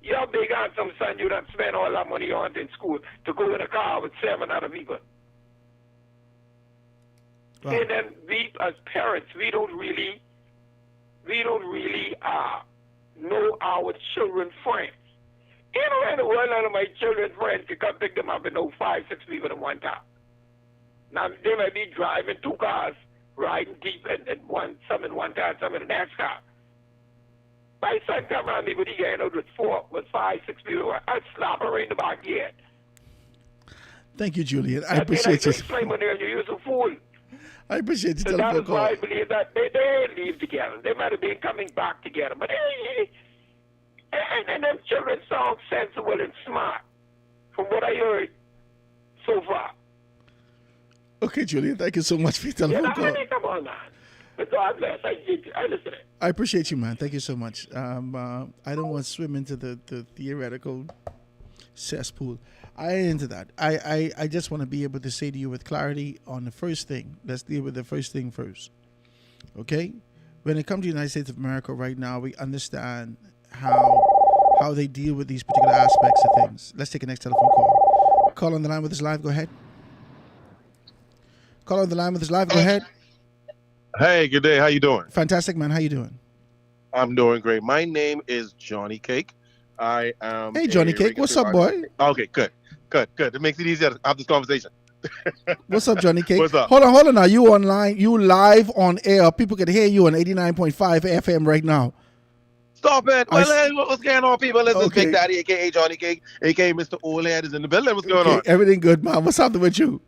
your big handsome son, you don't spend all that money on in school to go in a car with 7 other people. Wow. And then we, as parents, we don't really know our children's friends. Anywhere in the world, none of my children's friends can come pick them up and know 5, 6 people at one time. Now, they may be driving 2 cars, riding deep, and some in one car, some in the next car. My son come around me, but he getting out with 5, 6 people. I'd slap her in the back of the head. Thank you, Julian. I appreciate you. Explain when you're a fool. I appreciate you So that telephone is why call. I believe that they leave together. They might have been coming back together, but and them children sound sensible and smart, from what I heard so far. Okay, Julian, thank you so much for your Yeah, telephone I call. mean, come on, man. But God bless. I listen. I appreciate you, man. Thank you so much. I don't want to swim into the theoretical cesspool. I ain't into that. I just want to be able to say to you with clarity on the first thing. Let's deal with the first thing first. Okay? When it comes to the United States of America right now, we understand how they deal with these particular aspects of things. Let's take a next telephone call. Call on the line with us live. Go ahead. Call on the line with us live. Go ahead. Hey, good day. How you doing? Fantastic, man. How you doing? I'm doing great. My name is Johnny Cake. I am. Hey, Johnny a Cake. What's up, regulatory boy? artist. Okay, good. It makes it easier to have this conversation. What's up, Johnny Cake? What's up? Hold on. Now you online? You live on air? People can hear you on 89.5 FM right now. Stop it. I What's going on, people? Listen, Okay. Big Daddy, a.k.a. Johnny Cake, a.k.a. Mr. OLED is in the building. What's going on? Everything good, man. What's happening with you?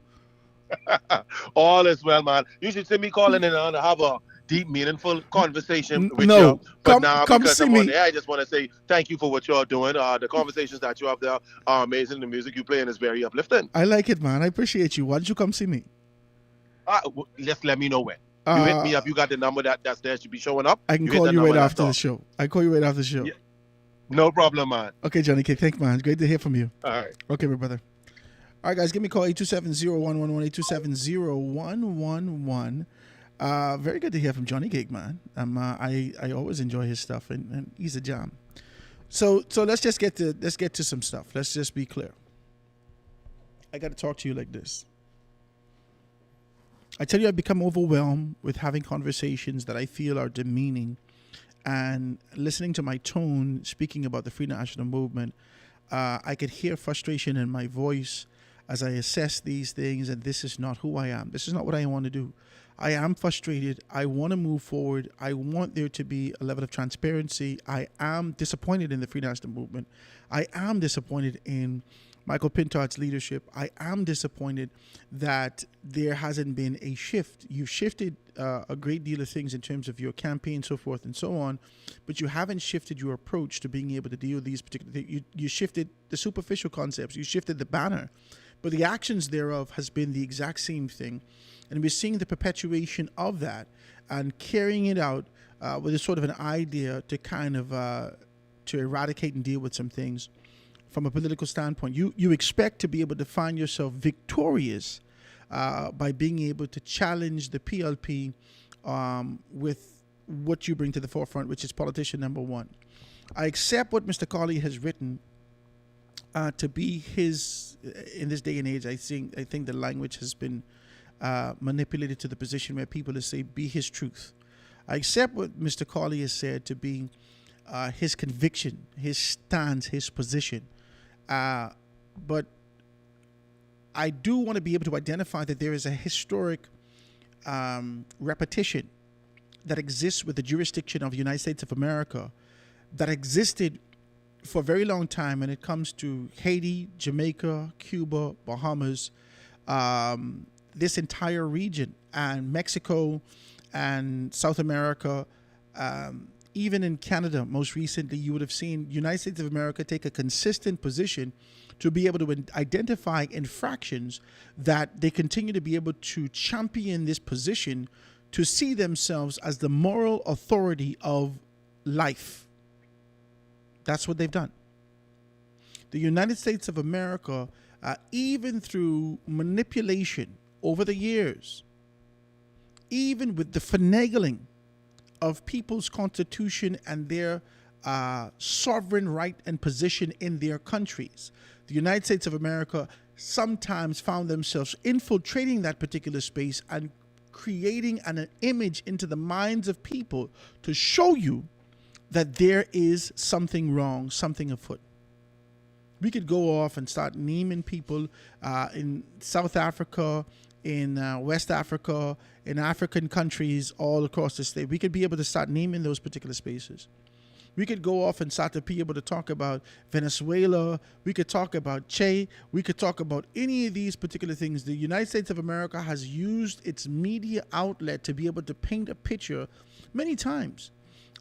All is well, man. You should see me calling in to have a deep, meaningful conversation with No. you. But Come- now, come because see I'm on me. there, I just want to say thank you for what you're doing. The conversations that you have there are amazing. The music you playing is very uplifting. I like it, man. I appreciate you. Why don't you come see me? Just let me know when. You hit me up. You got the number that's there. Should be showing up. I can hit call that you right number, after the that's show. I call you right after the show. Yeah. No problem, man. Okay, Johnny Cake. Thank you, man. Great to hear from you. All right. Okay, my brother. All right, guys, give me a call, 827-0111, 827-0111. Very good to hear from Johnny Cake, man. I always enjoy his stuff, and he's a jam. So let's get to some stuff. Let's just be clear. I got to talk to you like this. I tell you, I've become overwhelmed with having conversations that I feel are demeaning, and listening to my tone, speaking about the Free National Movement, I could hear frustration in my voice as I assess these things, and this is not who I am. This is not what I want to do. I am frustrated. I want to move forward. I want there to be a level of transparency. I am disappointed in the Free National Movement. I am disappointed in Michael Pintard's leadership. I am disappointed that there hasn't been a shift. You've shifted a great deal of things in terms of your campaign, so forth and so on, but you haven't shifted your approach to being able to deal with these particular things. You shifted the superficial concepts. You shifted the banner, but the actions thereof has been the exact same thing. And we're seeing the perpetuation of that and carrying it out with a sort of an idea to kind of to eradicate and deal with some things. From a political standpoint, you expect to be able to find yourself victorious by being able to challenge the PLP with what you bring to the forefront, which is politician number one. I accept what Mr. Colley has written to be his in this day and age. I think the language has been manipulated to the position where people say be his truth. I accept what Mr. Colley has said to be his conviction, his stance, his position. But I do want to be able to identify that there is a historic repetition that exists with the jurisdiction of the United States of America that existed for a very long time when it comes to Haiti, Jamaica, Cuba, Bahamas, this entire region, and Mexico and South America, even in Canada, most recently, you would have seen United States of America take a consistent position to be able to identify infractions that they continue to be able to champion this position to see themselves as the moral authority of life. That's what they've done. The United States of America, even through manipulation over the years, even with the finagling of people's constitution and their sovereign right and position in their countries, the United States of America sometimes found themselves infiltrating that particular space and creating an image into the minds of people to show you that there is something wrong, something afoot. We could go off and start naming people in South Africa, in West Africa, in African countries all across the state. We could be able to start naming those particular spaces. We could go off and start to be able to talk about Venezuela. We could talk about Che. We could talk about any of these particular things. The United States of America has used its media outlet to be able to paint a picture many times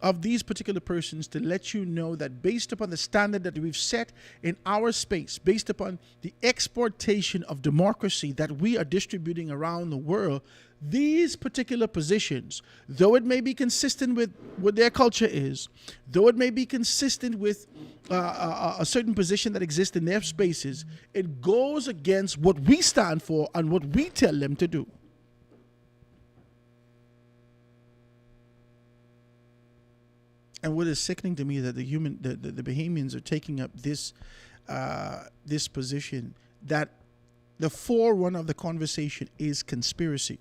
of these particular persons to let you know that based upon the standard that we've set in our space, based upon the exportation of democracy that we are distributing around the world, these particular positions, though it may be consistent with what their culture is, though it may be consistent with a certain position that exists in their spaces, it goes against what we stand for and what we tell them to do. And what is sickening to me that the Bahamians are taking up this this position, that the forerunner of the conversation is conspiracy,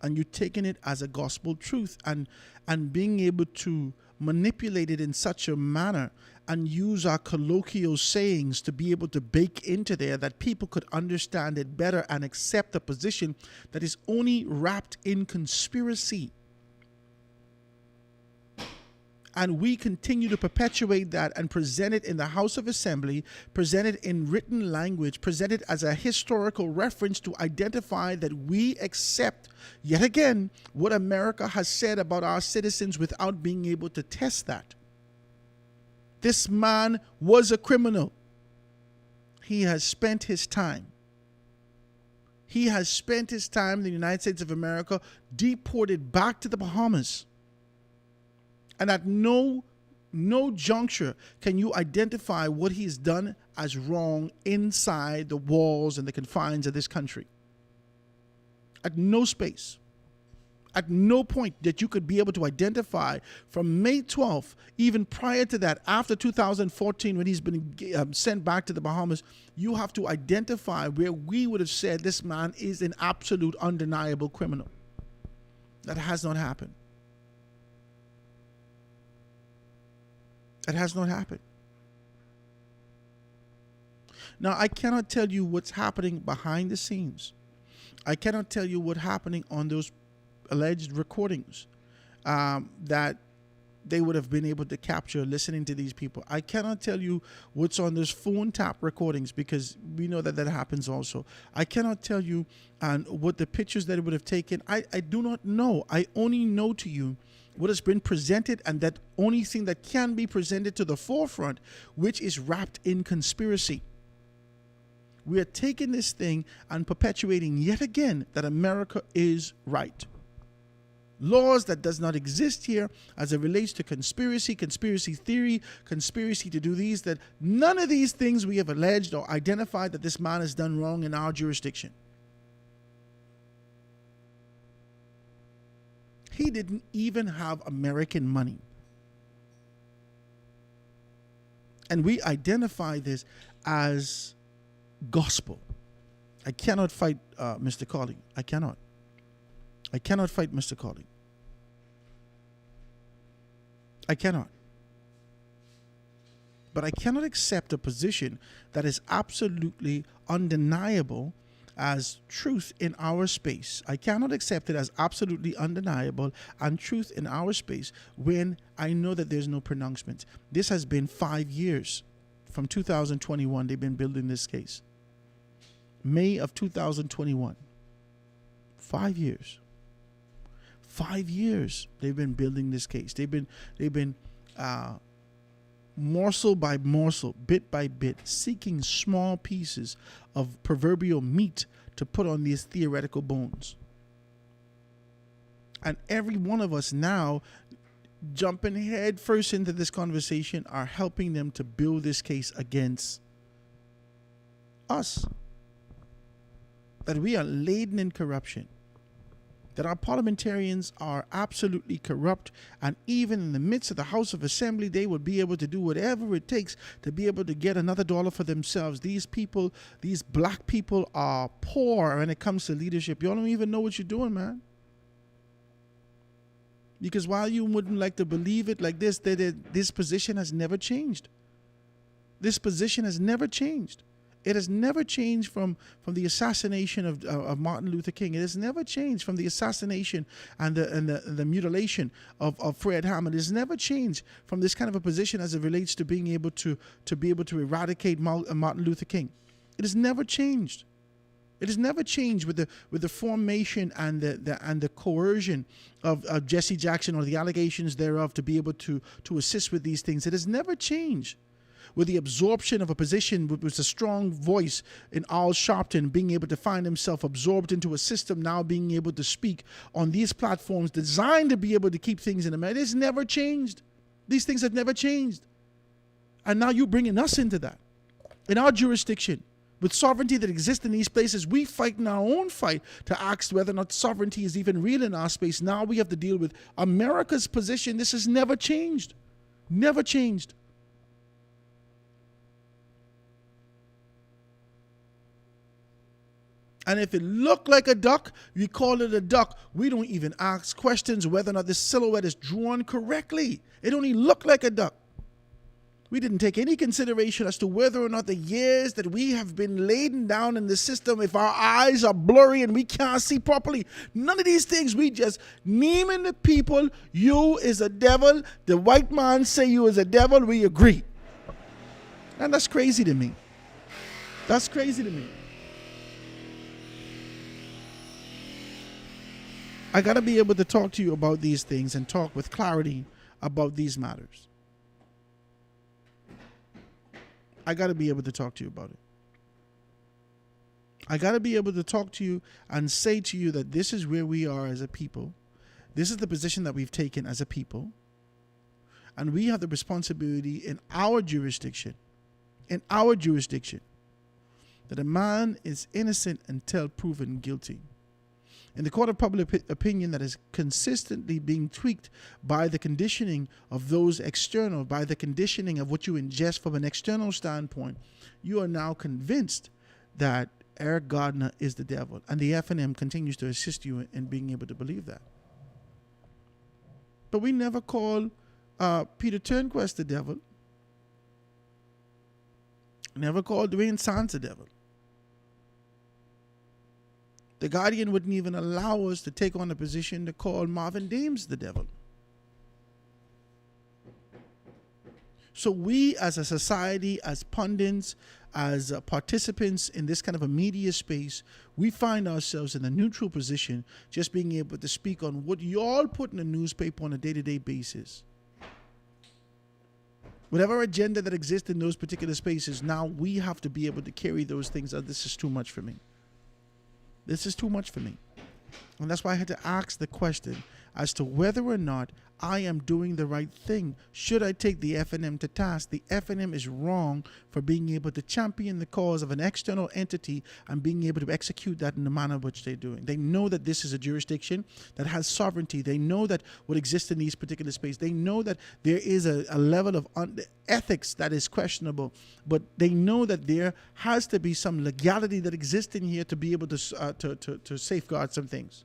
and you're taking it as a gospel truth and being able to manipulate it in such a manner and use our colloquial sayings to be able to bake into there that people could understand it better and accept a position that is only wrapped in conspiracy. And we continue to perpetuate that and present it in the House of Assembly, present it in written language, present it as a historical reference to identify that we accept, yet again, what America has said about our citizens without being able to test that. This man was a criminal. He has spent his time. He has spent his time in the United States of America, deported back to the Bahamas. And at no juncture can you identify what he's done as wrong inside the walls and the confines of this country. At no space. At no point that you could be able to identify from May 12th, even prior to that, after 2014, when he's been sent back to the Bahamas, you have to identify where we would have said this man is an absolute undeniable criminal. That has not happened. That has not happened. Now, I cannot tell you what's happening behind the scenes. I cannot tell you what's happening on those alleged recordings that they would have been able to capture listening to these people. I cannot tell you what's on those phone tap recordings because we know that happens also. I cannot tell you what the pictures that it would have taken. I do not know. I only know to you what has been presented, and that only thing that can be presented to the forefront, which is wrapped in conspiracy. We are taking this thing and perpetuating yet again that America is right. Laws that does not exist here as it relates to conspiracy theory, conspiracy to do these, that none of these things we have alleged or identified that this man has done wrong in our jurisdiction. He didn't even have American money. And we identify this as gospel. I cannot fight Mr. Colley. I cannot fight Mr. Colley. I cannot. But I cannot accept a position that is absolutely undeniable as truth in our space. I cannot accept it as absolutely undeniable and truth in our space when I know that there's no pronouncement. This has been 5 years. From 2021, they've been building this case. May of 2021. 5 years. 5 years they've been building this case. They've been morsel by morsel, bit by bit, seeking small pieces of proverbial meat to put on these theoretical bones. And every one of us now, jumping head first into this conversation, are helping them to build this case against us. That we are laden in corruption. That our parliamentarians are absolutely corrupt, and even in the midst of the House of Assembly, they will be able to do whatever it takes to be able to get another dollar for themselves. These people, these black people, are poor when it comes to leadership. Y'all don't even know what you're doing, man. Because while you wouldn't like to believe it like this, this position has never changed. This position has never changed. It has never changed from the assassination of Martin Luther King. It has never changed from the assassination and the mutilation of Fred Hammond. It has never changed from this kind of a position as it relates to being able to eradicate Martin Luther King. It has never changed. It has never changed with the formation and the coercion of Jesse Jackson, or the allegations thereof, to be able to assist with these things. It has never changed with the absorption of a position with a strong voice in Al Sharpton, being able to find himself absorbed into a system, now being able to speak on these platforms designed to be able to keep things in America. It's never changed. These things have never changed. And now you're bringing us into that. In our jurisdiction, with sovereignty that exists in these places, we fight in our own fight to ask whether or not sovereignty is even real in our space. Now we have to deal with America's position. This has never changed. Never changed. And if it looked like a duck, we call it a duck. We don't even ask questions whether or not this silhouette is drawn correctly. It only looked like a duck. We didn't take any consideration as to whether or not the years that we have been laden down in the system, if our eyes are blurry and we can't see properly. None of these things. We just naming the people, you is a devil. The white man say you is a devil. We agree. And that's crazy to me. That's crazy to me. I got to be able to talk to you about these things and talk with clarity about these matters. I got to be able to talk to you about it. I got to be able to talk to you and say to you that this is where we are as a people. This is the position that we've taken as a people. And we have the responsibility in our jurisdiction, that a man is innocent until proven guilty. In the court of public opinion that is consistently being tweaked by the conditioning of those external, by the conditioning of what you ingest from an external standpoint, you are now convinced that Eric Gardner is the devil. And the FNM continues to assist you in being able to believe that. But we never call Peter Turnquest the devil. Never call Dwayne Sands the devil. The Guardian wouldn't even allow us to take on the position to call Marvin Dames the devil. So we as a society, as pundits, as participants in this kind of a media space, we find ourselves in a neutral position, just being able to speak on what y'all put in the newspaper on a day-to-day basis. Whatever agenda that exists in those particular spaces, now we have to be able to carry those things. This is too much for me. This is too much for me. And that's why I had to ask the question as to whether or not I am doing the right thing. Should I take the FNM to task? The FNM is wrong for being able to champion the cause of an external entity and being able to execute that in the manner which they're doing. They know that this is a jurisdiction that has sovereignty. They know that what exists in these particular spaces. They know that there is a level of ethics that is questionable, but they know that there has to be some legality that exists in here to be able to safeguard some things.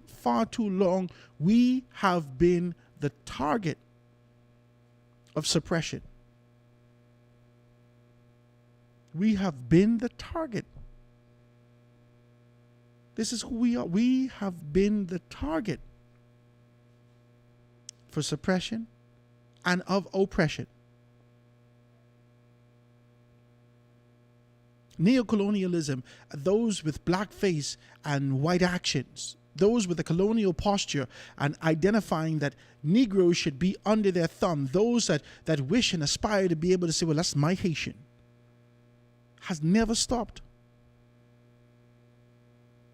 Far too long, we have been the target of suppression. We have been the target. This is who we are. We have been the target for suppression and of oppression. neocolonialism, those with black face and white actions, those with a colonial posture and identifying that Negroes should be under their thumb, those that wish and aspire to be able to say, well, that's my Haitian, has never stopped.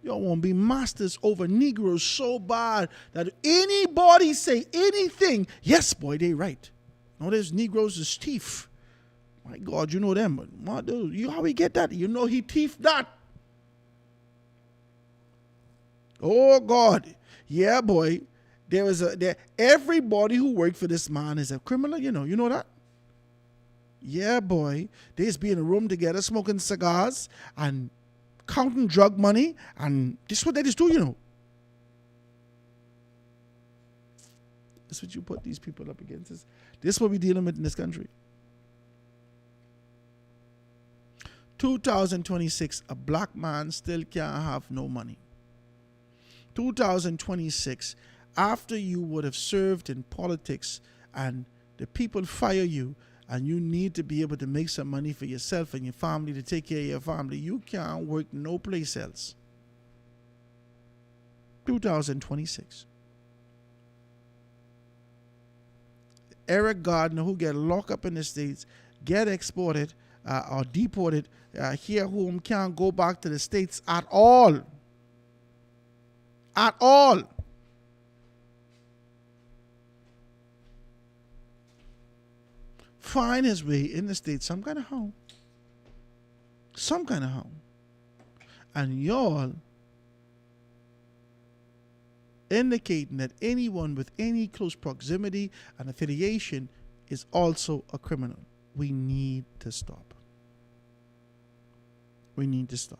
Y'all want to be masters over Negroes so bad that anybody say anything, yes, boy, they right. No, there's Negroes is thief. My God, you know them. But what do you how we get that? You know he thief that. Oh God. Yeah, boy. Everybody who worked for this man is a criminal, you know that? Yeah, boy. They just be in a room together smoking cigars and counting drug money, and this is what they just do, you know. This is what you put these people up against. This is what we're dealing with in this country. 2026, a black man still can't have no money. 2026, after you would have served in politics and the people fire you, and you need to be able to make some money for yourself and your family to take care of your family, you can't work no place else. 2026. Eric Gardner, who get locked up in the States, get exported or deported, here whom can't go back to the States at all. At all. Find his way in the States some kind of home. Some kind of home. And y'all indicating that anyone with any close proximity and affiliation is also a criminal. We need to stop. We need to stop.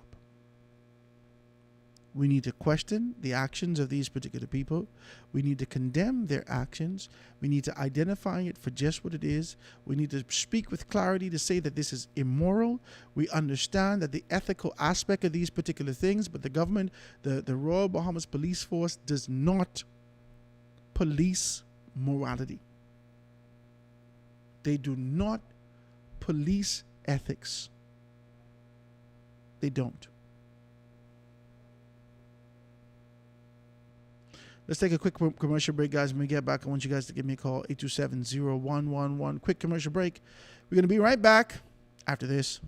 We need to question the actions of these particular people. We need to condemn their actions. We need to identify it for just what it is. We need to speak with clarity to say that this is immoral. We understand that the ethical aspect of these particular things, but the government, the Royal Bahamas Police Force does not police morality. They do not police ethics. They don't. Let's take a quick commercial break, guys. When we get back, I want you guys to give me a call, 827-0111. Quick commercial break. We're going to be right back after this.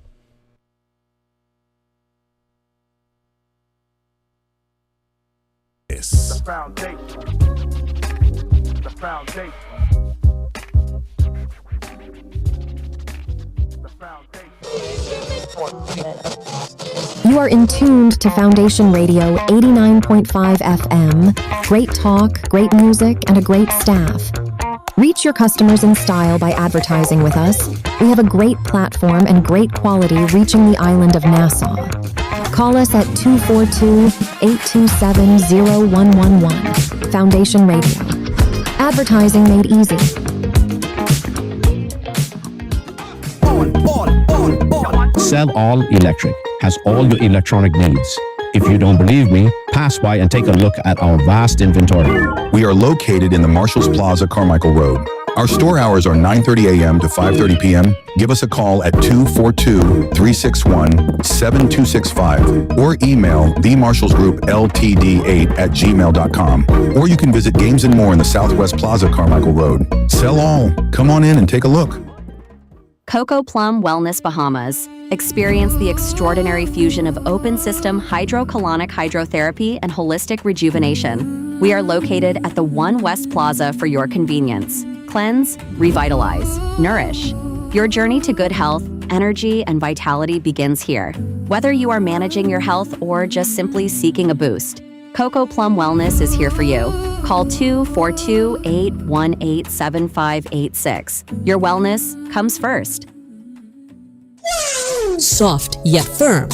The foundation. The foundation. The foundation. You are in tuned to Foundation Radio 89.5 FM. Great talk, great music, and a great staff. Reach your customers in style by advertising with us. We have a great platform and great quality reaching the island of Nassau. Call us at 242-827-0111. Foundation Radio. Advertising made easy. Sell All Electric has all your electronic needs. If you don't believe me, pass by and take a look at our vast inventory. We are located in the Marshalls Plaza, Carmichael Road. Our store hours are 9:30 a.m. to 5:30 p.m. Give us a call at 242-361-7265 or email themarshallsgroupltd8@gmail.com. Or you can visit Games and More in the Southwest Plaza, Carmichael Road. Sell all. Come on in and take a look. Coco Plum Wellness Bahamas. Experience the extraordinary fusion of open system hydrocolonic hydrotherapy and holistic rejuvenation. We are located at the One West Plaza for your convenience. Cleanse, revitalize, nourish. Your journey to good health, energy, and vitality begins here. Whether you are managing your health or just simply seeking a boost, Coco Plum Wellness is here for you. Call 242-818-7586. Your wellness comes first. Soft yet firm.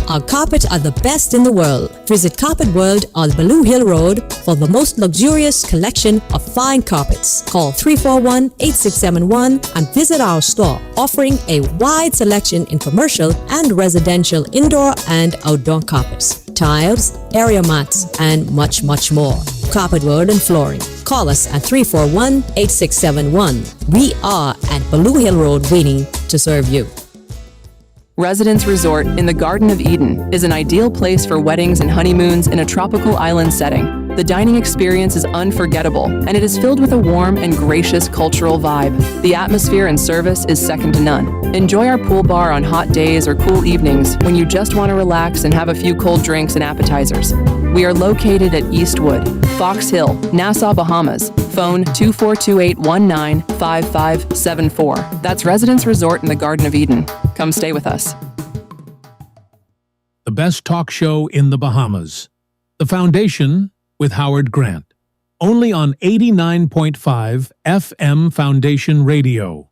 Our carpets are the best in the world. Visit Carpet World on Baloo Hill Road for the most luxurious collection of fine carpets. Call 341-8671 and visit our store, offering a wide selection in commercial and residential indoor and outdoor carpets, tiles, area mats, and much, much more. Carpet World and Flooring. Call us at 341-8671. We are at Baloo Hill Road waiting to serve you. Residence Resort in the Garden of Eden is an ideal place for weddings and honeymoons in a tropical island setting. The dining experience is unforgettable, and it is filled with a warm and gracious cultural vibe. The atmosphere and service is second to none. Enjoy our pool bar on hot days or cool evenings when you just want to relax and have a few cold drinks and appetizers. We are located at Eastwood, Fox Hill, Nassau, Bahamas. Phone 242-819-5574. That's Residence Resort in the Garden of Eden. Come stay with us. The best talk show in the Bahamas. The Foundation with Howard Grant. Only on 89.5 FM Foundation Radio.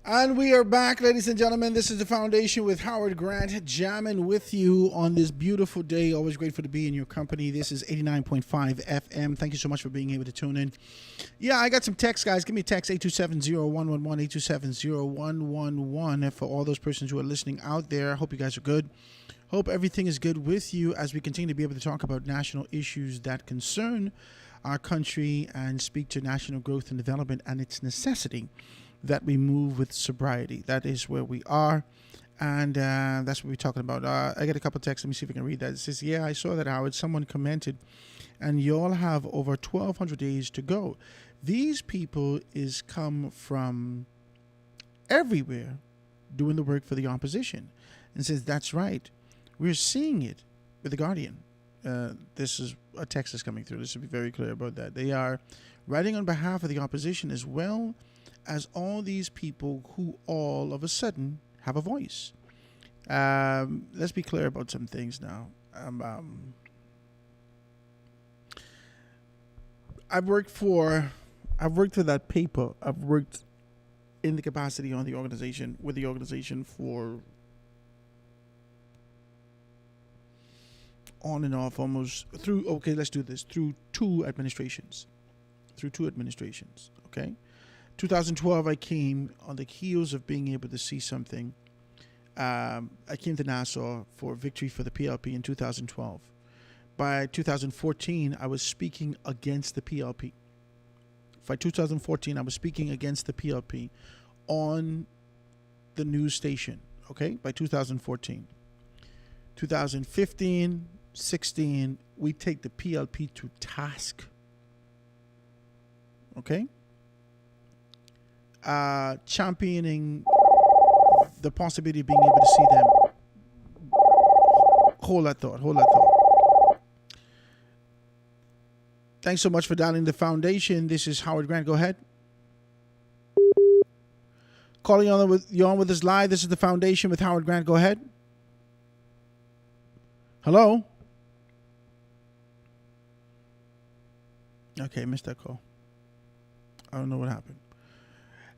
And we are back, ladies and gentlemen. This is The Foundation with Howard Grant, jamming with you on this beautiful day. Always grateful to be in your company. This is 89.5 FM. Thank you so much for being able to tune in. Yeah, I got some text, guys. Give me a text, 827-0111, 827-0111. For all those persons who are listening out there, I hope you guys are good. Hope everything is good with you as we continue to be able to talk about national issues that concern our country and speak to national growth and development and its necessity that we move with sobriety. That is where we are, and that's what we're talking about. I got a couple of texts. Let me see if I can read that. It says, yeah, I saw that, Howard. Someone commented, and you all have over 1,200 days to go. These people is come from everywhere doing the work for the opposition. And says, that's right. We're seeing it with The Guardian. This is a text that's coming through. Let's be very clear about that. They are writing on behalf of the opposition as well as all these people who all of a sudden have a voice. Let's be clear about some things now. I've worked for that paper. I've worked in the capacity on the organization, with the organization for on and off almost through, okay, let's do this, through two administrations, okay? 2012, I came on the heels of being able to see something. I came to Nassau for Victory for the PLP in 2012. By 2014, I was speaking against the PLP. By 2014, I was speaking against the PLP on the news station, okay, by 2014. 2015, 16, we take the PLP to task, okay? Championing the possibility of being able to see them. Hold that thought. Thanks so much for dialing the Foundation. This is Howard Grant. Go ahead. Calling you on with us live. This is the Foundation with Howard Grant. Go ahead. Hello? Okay, missed that call. I don't know what happened.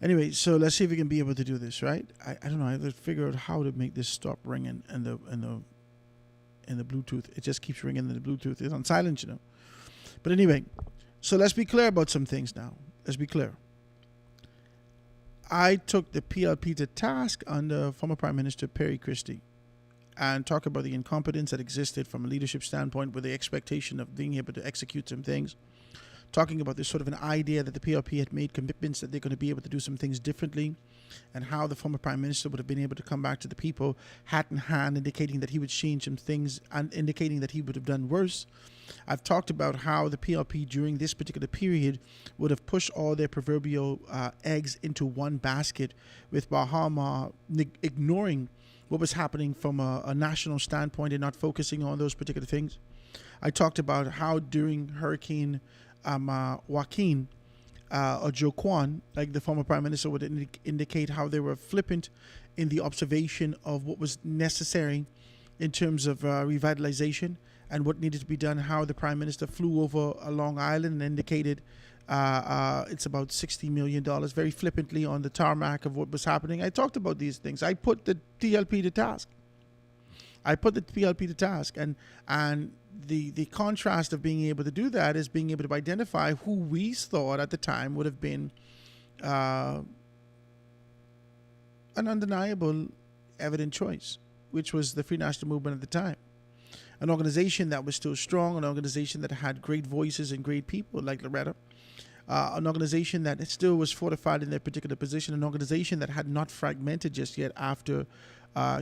Anyway, so let's see if we can be able to do this, right? I don't know. I have to figure out how to make this stop ringing and the Bluetooth. It just keeps ringing and the Bluetooth is on silent, you know. But anyway, so let's be clear about some things now. Let's be clear. I took the PLP to task under former Prime Minister Perry Christie and talk about the incompetence that existed from a leadership standpoint with the expectation of being able to execute some things. Talking about this sort of an idea that the PLP had made commitments that they're going to be able to do some things differently, and how the former Prime Minister would have been able to come back to the people hat in hand, indicating that he would change some things and indicating that he would have done worse. I've talked about how the PLP during this particular period would have pushed all their proverbial eggs into one basket, with Bahama ignoring what was happening from a national standpoint and not focusing on those particular things. I talked about how during Hurricane Joaquin or Joaquin, like the former Prime Minister would indicate how they were flippant in the observation of what was necessary in terms of revitalization and what needed to be done, how the Prime Minister flew over a Long Island and indicated it's about $60 million very flippantly on the tarmac of what was happening. I talked about these things. I put the PLP to task. And the contrast of being able to do that is being able to identify who we thought at the time would have been an undeniable, evident choice, which was the Free National Movement at the time. An organization that was still strong, an organization that had great voices and great people like Loretta, an organization that still was fortified in their particular position, an organization that had not fragmented just yet after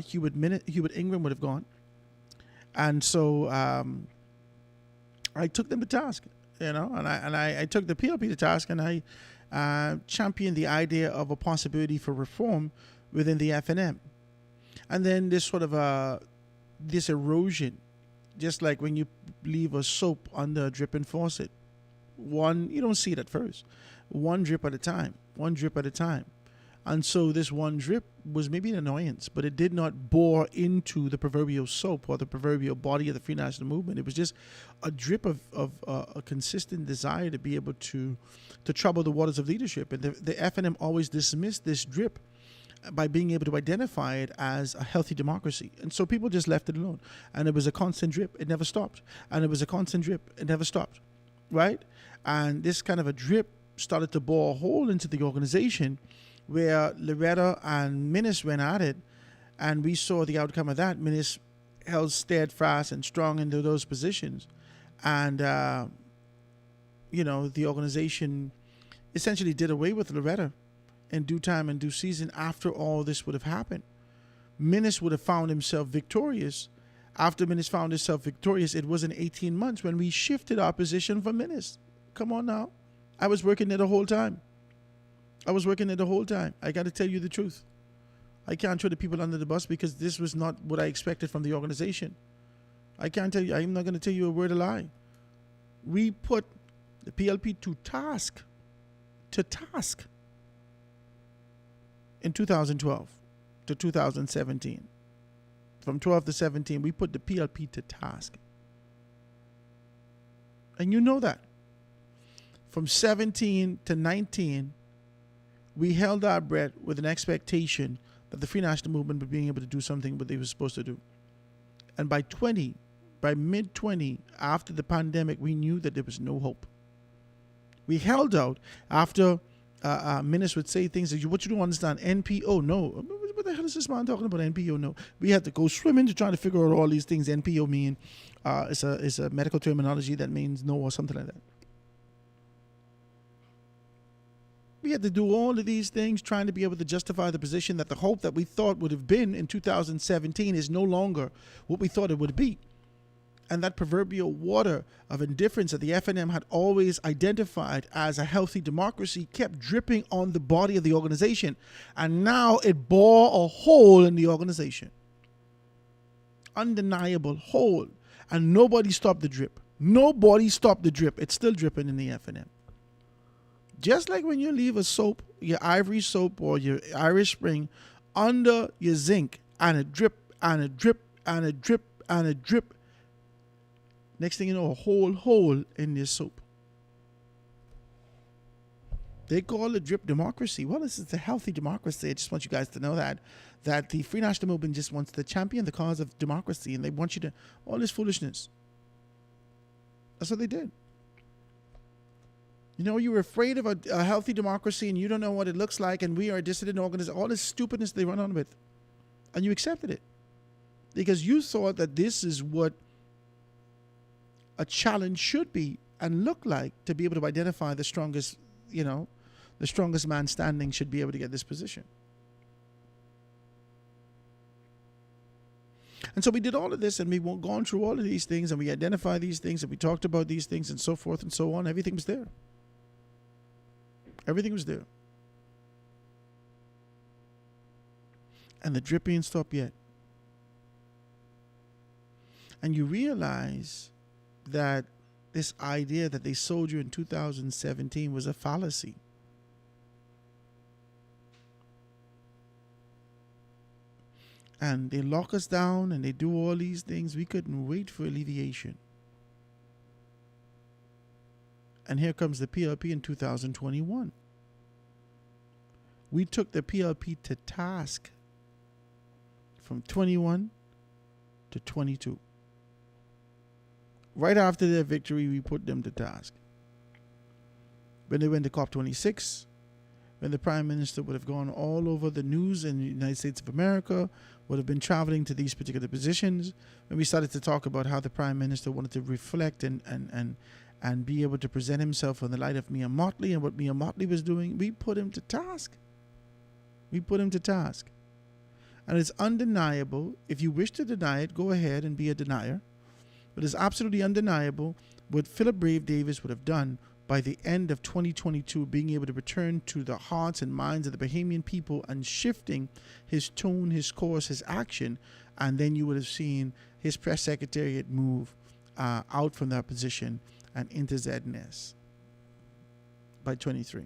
Hubert Ingram would have gone. And so I took them to task, and I took the PLP to task, and I championed the idea of a possibility for reform within the FNM. And then this sort of this erosion, just like when you leave a soap under a dripping faucet. You don't see it at first. One drip at a time. And so this one drip was maybe an annoyance, but it did not bore into the proverbial soap or the proverbial body of the Free National Movement. It was just a drip of a consistent desire to be able to trouble the waters of leadership. And the FNM always dismissed this drip by being able to identify it as a healthy democracy. And so people just left it alone. And it was a constant drip. It never stopped. And it was a constant drip. It never stopped. Right? And this kind of a drip started to bore a hole into the organization where Loretta and Minnis went at it, and we saw the outcome of that. Minnis held steadfast and strong into those positions. And, the organization essentially did away with Loretta in due time and due season after all this would have happened. Minnis would have found himself victorious. After Minnis found himself victorious, it was in 18 months when we shifted our position for Minnis. Come on now. I was working there the whole time. I got to tell you the truth. I can't throw the people under the bus because this was not what I expected from the organization. I can't tell you. I'm not going to tell you a word of lie. We put the PLP to task in 2012 to 2017. From 12 to 17, we put the PLP to task. And you know that. From 17 to 19, we held our breath with an expectation that the Free National Movement would be able to do something what they were supposed to do. And by mid-20, after the pandemic, we knew that there was no hope. We held out after Minnis would say things that what you don't understand, NPO, no. What the hell is this man talking about, NPO? No. We had to go swimming to try to figure out all these things. NPO mean it's a medical terminology that means no or something like that. We had to do all of these things trying to be able to justify the position that the hope that we thought would have been in 2017 is no longer what we thought it would be. And that proverbial water of indifference that the FNM had always identified as a healthy democracy kept dripping on the body of the organization. And now it bore a hole in the organization. Undeniable hole. And nobody stopped the drip. It's still dripping in the FNM. Just like when you leave a soap, your Ivory soap or your Irish Spring, under your zinc, and a drip, and a drip, and a drip, and a drip. Next thing you know, a whole hole in this soap. They call it drip democracy. Well, this is a healthy democracy. I just want you guys to know that the Free National Movement just wants to champion the cause of democracy, and they want you to, all this foolishness. That's what they did. You were afraid of a healthy democracy and you don't know what it looks like, and we are a dissident organization. All this stupidness they run on with. And you accepted it. Because you thought that this is what a challenge should be and look like to be able to identify the strongest, the strongest man standing should be able to get this position. And so we did all of this, and we gone through all of these things, and we identified these things, and we talked about these things, and so forth and so on. Everything was there. Everything was there. And the drip ain't stopped yet. And you realize that this idea that they sold you in 2017 was a fallacy. And they lock us down and they do all these things. We couldn't wait for alleviation. And here comes the PLP in 2021. We took the PLP to task from 21 to 22. Right after their victory, we put them to task. When they went to COP26, when the Prime Minister would have gone all over the news in the United States of America, would have been traveling to these particular positions, when we started to talk about how the Prime Minister wanted to reflect and and be able to present himself in the light of Mia Mottley and what Mia Mottley was doing, we put him to task. We put him to task. And it's undeniable. If you wish to deny it, go ahead and be a denier. But it's absolutely undeniable what Philip Brave Davis would have done by the end of 2022, being able to return to the hearts and minds of the Bahamian people and shifting his tone, his course, his action. And then you would have seen his press secretariat move out from that position and into ZNS by 23.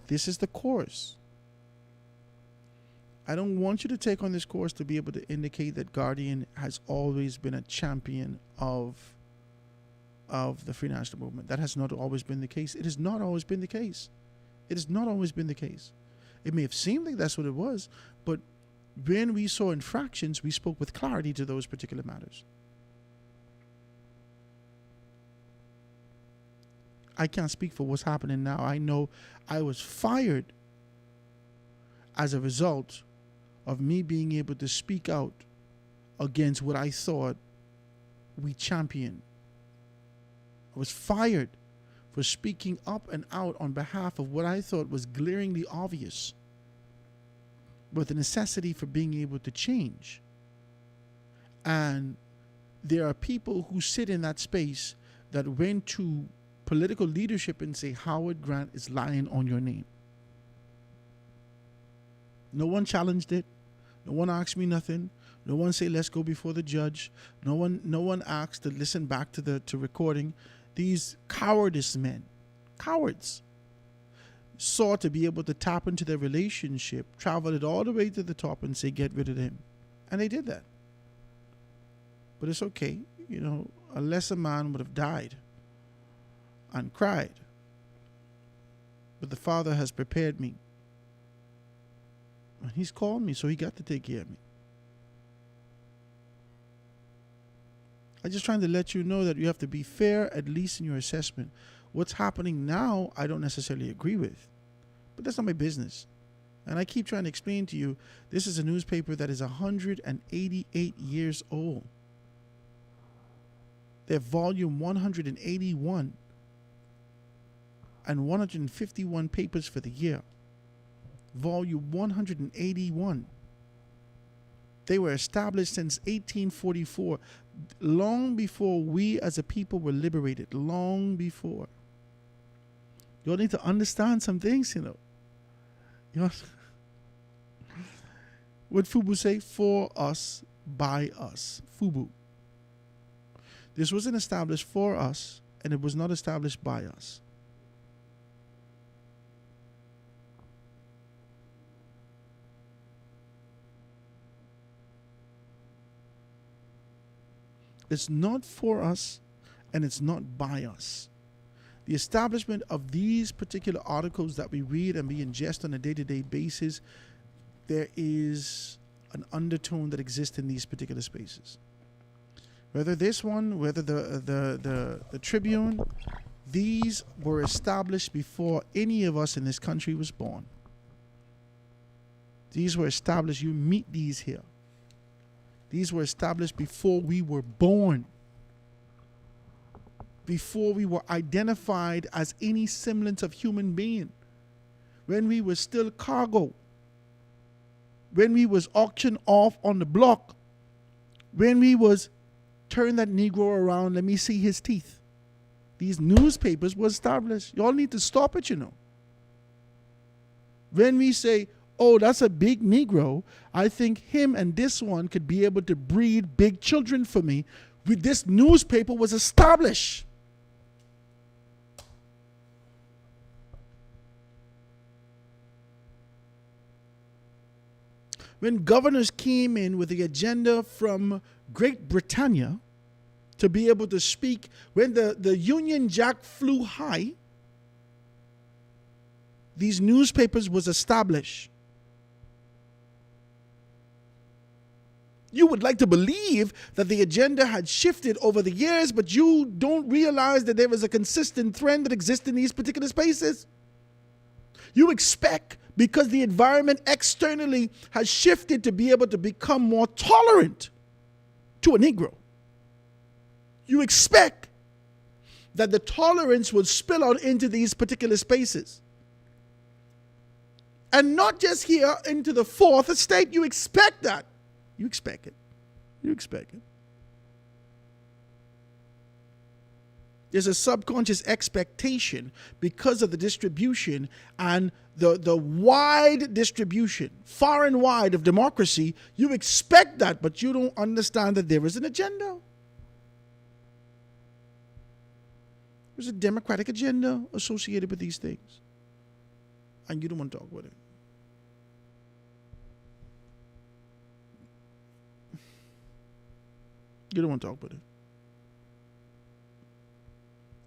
This is the course. I don't want you to take on this course to be able to indicate that Guardian has always been a champion of the Free National Movement. That has not always been the case. It has not always been the case. It has not always been the case. It may have seemed like that's what it was, but when we saw infractions, we spoke with clarity to those particular matters. I can't speak for what's happening now. I know I was fired as a result of me being able to speak out against what I thought we championed. I was fired for speaking up and out on behalf of what I thought was glaringly obvious, but the necessity for being able to change. And there are people who sit in that space that went to political leadership and say, Howard Grant is lying on your name. No one challenged it. No one asked me nothing. No one say, let's go before the judge. No one asked to listen back to recording. These cowardice men, cowards, sought to be able to tap into their relationship, travel it all the way to the top and say, get rid of him. And they did that. But it's okay. You know, a lesser man would have died and cried. But the Father has prepared me. And he's called me, so he got to take care of me. I'm just trying to let you know that you have to be fair, at least in your assessment. What's happening now, I don't necessarily agree with. But that's not my business. And I keep trying to explain to you, this is a newspaper that is 188 years old. Their volume 181 and 151 papers for the year. Volume 181. They were established since 1844, long before we as a people were liberated, long before. You all need to understand some things, you know. What FUBU say? For us, by us. FUBU. This wasn't established for us, and it was not established by us. It's not for us, and it's not by us. The establishment of these particular articles that we read and we ingest on a day-to-day basis, there is an undertone that exists in these particular spaces. Whether this one, whether the Tribune, these were established before any of us in this country was born. These were established, you meet these here. These were established before we were born, before we were identified as any semblance of human being, when we were still cargo, when we was auctioned off on the block, when we was turn that Negro around, let me see his teeth. These newspapers were established. Y'all need to stop it, you know. When we say, oh, that's a big Negro, I think him and this one could be able to breed big children for me. This newspaper was established. When governors came in with the agenda from Great Britannia to be able to speak, when the Union Jack flew high, these newspapers was established. You would like to believe that the agenda had shifted over the years, but you don't realize that there is a consistent trend that exists in these particular spaces. You expect, because the environment externally has shifted, to be able to become more tolerant to a Negro. you expect that the tolerance will spill out into these particular spaces. And not just here into the fourth estate. You expect that. You expect it. You expect it. There's a subconscious expectation because of the distribution and the wide distribution, far and wide of democracy. You expect that, but you don't understand that there is an agenda. There's a democratic agenda associated with these things. And you don't want to talk about it. You don't want to talk about it.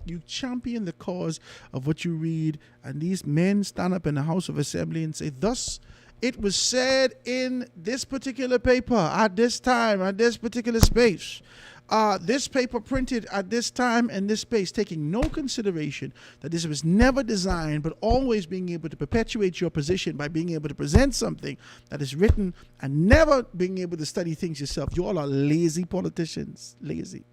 You champion the cause of what you read, and these men stand up in the House of Assembly and say, thus it was said in this particular paper at this time, at this particular space. This paper printed at this time and this space, taking no consideration that this was never designed, but always being able to perpetuate your position by being able to present something that is written and never being able to study things yourself. You all are lazy politicians. Lazy.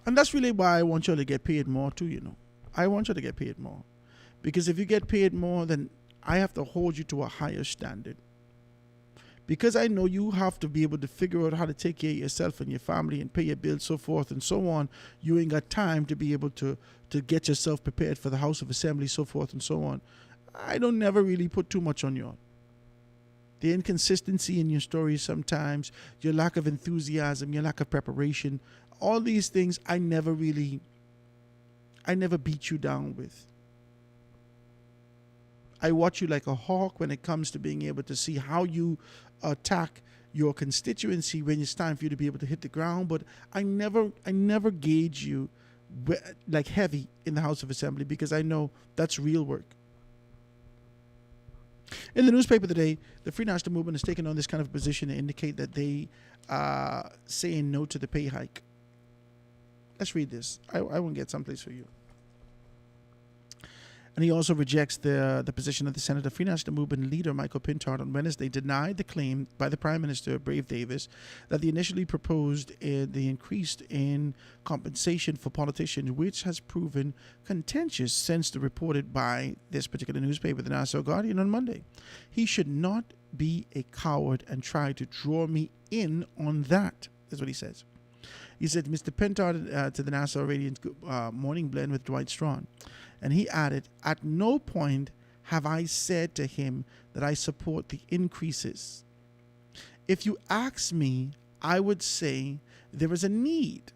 And that's really why I want you to get paid more too, you know. I want you to get paid more. Because if you get paid more, then I have to hold you to a higher standard. Because I know you have to be able to figure out how to take care of yourself and your family and pay your bills, so forth and so on. You ain't got time to be able to get yourself prepared for the House of Assembly, so forth and so on. I don't never really put too much on you. The inconsistency in your stories sometimes, your lack of enthusiasm, your lack of preparation, all these things I never beat you down with. I watch you like a hawk when it comes to being able to see how you attack your constituency when it's time for you to be able to hit the ground. But I never gauge you like heavy in the House of Assembly, because I know that's real work. In the newspaper today, the Free National Movement has taken on this kind of position to indicate that they are saying no to the pay hike. Let's read this. I won't get someplace for you. And he also rejects the position of the Senate. The Free National Movement leader, Michael Pintard, on Wednesday denied the claim by the Prime Minister, Brave Davis, that the initially proposed the increase in compensation for politicians, which has proven contentious since the reported by this particular newspaper, the Nassau Guardian, on Monday. He should not be a coward and try to draw me in on that. That's what he says. He said, Mr. Pintard to the Nassau Radiant Morning Blend with Dwight Strawn. And he added, at no point have I said to him that I support the increases. If you ask me, I would say there is a need.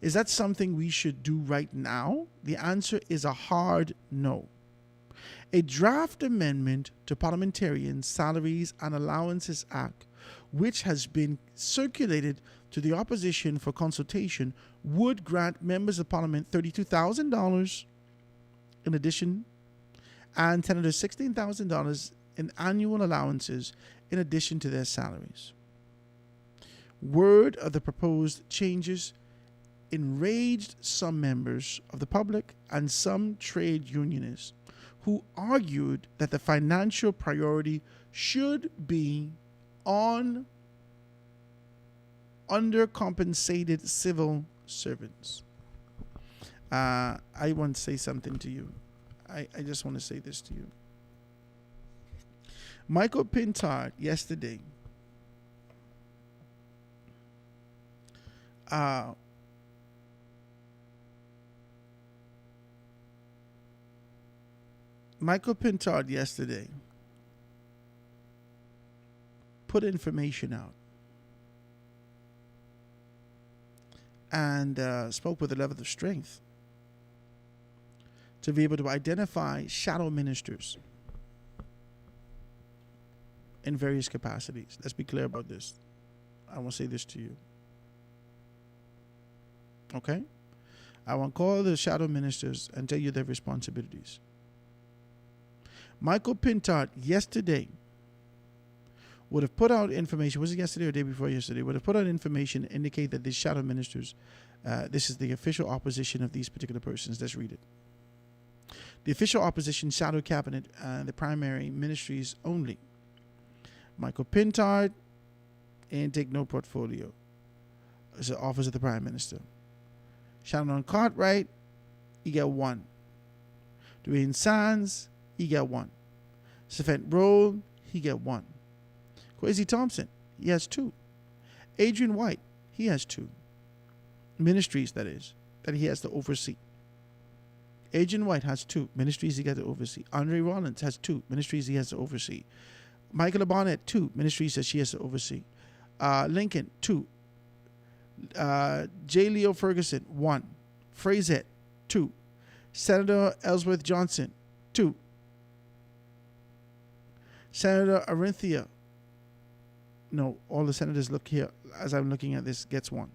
Is that something we should do right now? The answer is a hard no. A draft amendment to Parliamentarian Salaries and Allowances Act, which has been circulated to the opposition for consultation, would grant members of Parliament $32,000 in addition, and Senators $16,000 in annual allowances in addition to their salaries. Word of the proposed changes enraged some members of the public and some trade unionists, who argued that the financial priority should be on undercompensated civil servants. I want to say something to you. I just want to say this to you. Michael Pintard yesterday put information out and spoke with a level of strength to be able to identify shadow ministers in various capacities. Let's be clear about this. I want to say this to you. Okay? I want to call the shadow ministers and tell you their responsibilities. Michael Pintard yesterday would have put out information, was it yesterday or the day before yesterday, would have put out information to indicate that these shadow ministers, this is the official opposition of these particular persons. Let's read it. The official opposition shadow cabinet and the primary ministries only. Michael Pintard ain't take no portfolio. It's the office of the Prime Minister. Shannon Cartwright, he got 1. Dwayne Sands, he got 1. Safet Roll, he got 1. Kwesi Thompson, he has 2. Adrian White, he has 2. Ministries, that is, that he has to oversee. Adrian White has 2 ministries he got to oversee. Andre Rollins has 2 ministries he has to oversee. Michael Bonnet, 2 ministries that she has to oversee. Lincoln, 2. J. Leo Ferguson, 1. Frazette, 2. Senator Ellsworth Johnson, 2. Senator Arinthia, no, all the senators look here as I'm looking at this, gets 1.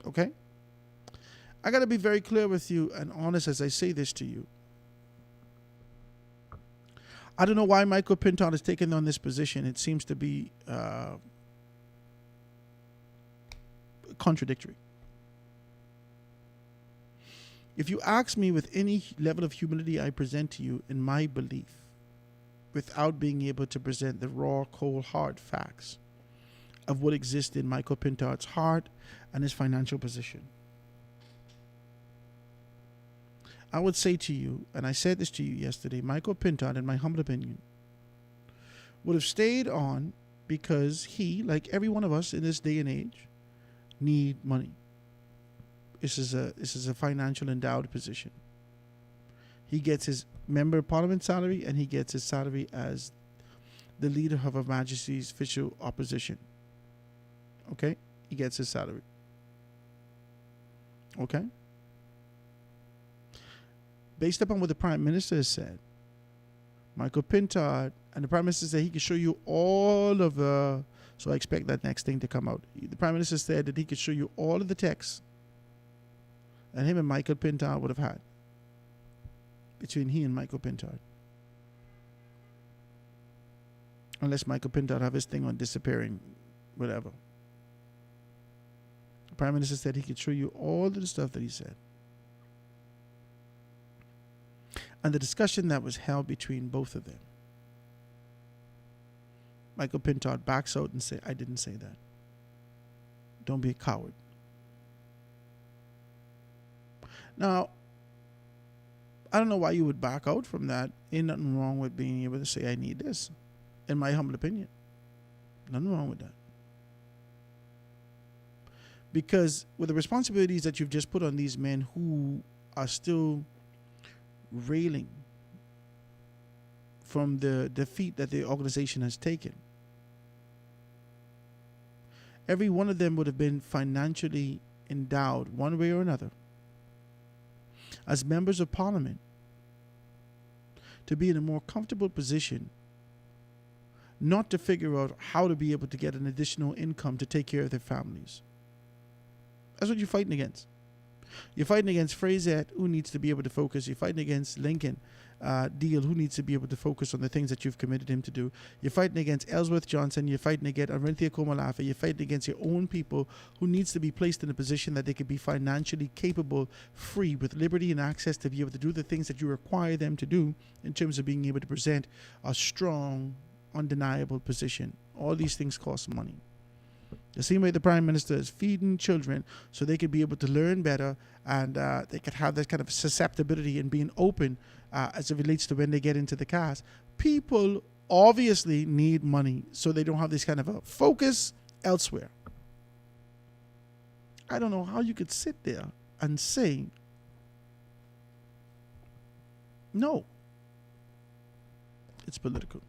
Okay? I got to be very clear with you and honest as I say this to you. I don't know why Michael Pintard has taken on this position. It seems to be contradictory. If you ask me with any level of humility I present to you in my belief, without being able to present the raw, cold, hard facts of what exists in Michael Pintard's heart and his financial position, I would say to you, and I said this to you yesterday, Michael Pintard, in my humble opinion, would have stayed on because he, like every one of us in this day and age, need money. This is a financial endowed position. He gets his member of parliament salary and he gets his salary as the leader of Her Majesty's official opposition. Okay? He gets his salary. Okay? Based upon what the Prime Minister has said, Michael Pintard, and the Prime Minister said he could show you all of the, so I expect that next thing to come out. The Prime Minister said that he could show you all of the texts that him and Michael Pintard would have had between he and Michael Pintard. Unless Michael Pintard have his thing on disappearing, whatever. The Prime Minister said he could show you all of the stuff that he said. And the discussion that was held between both of them. Michael Pintard backs out and say, I didn't say that. Don't be a coward. Now, I don't know why you would back out from that. Ain't nothing wrong with being able to say, I need this. In my humble opinion. Nothing wrong with that. Because with the responsibilities that you've just put on these men who are still railing from the defeat that the organization has taken, every one of them would have been financially endowed one way or another as members of parliament to be in a more comfortable position, not to figure out how to be able to get an additional income to take care of their families. That's what you're fighting against. You're fighting against Frazette, who needs to be able to focus. You're fighting against Lincoln Deal, who needs to be able to focus on the things that you've committed him to do. You're fighting against Ellsworth Johnson. You're fighting against Arinthia Komalafa. You're fighting against your own people who needs to be placed in a position that they could be financially capable, free, with liberty and access to be able to do the things that you require them to do in terms of being able to present a strong, undeniable position. All these things cost money. The same way the Prime Minister is feeding children so they could be able to learn better and they could have that kind of susceptibility and being open as it relates to when they get into the cast. People obviously need money so they don't have this kind of a focus elsewhere. I don't know how you could sit there and say, no, it's political.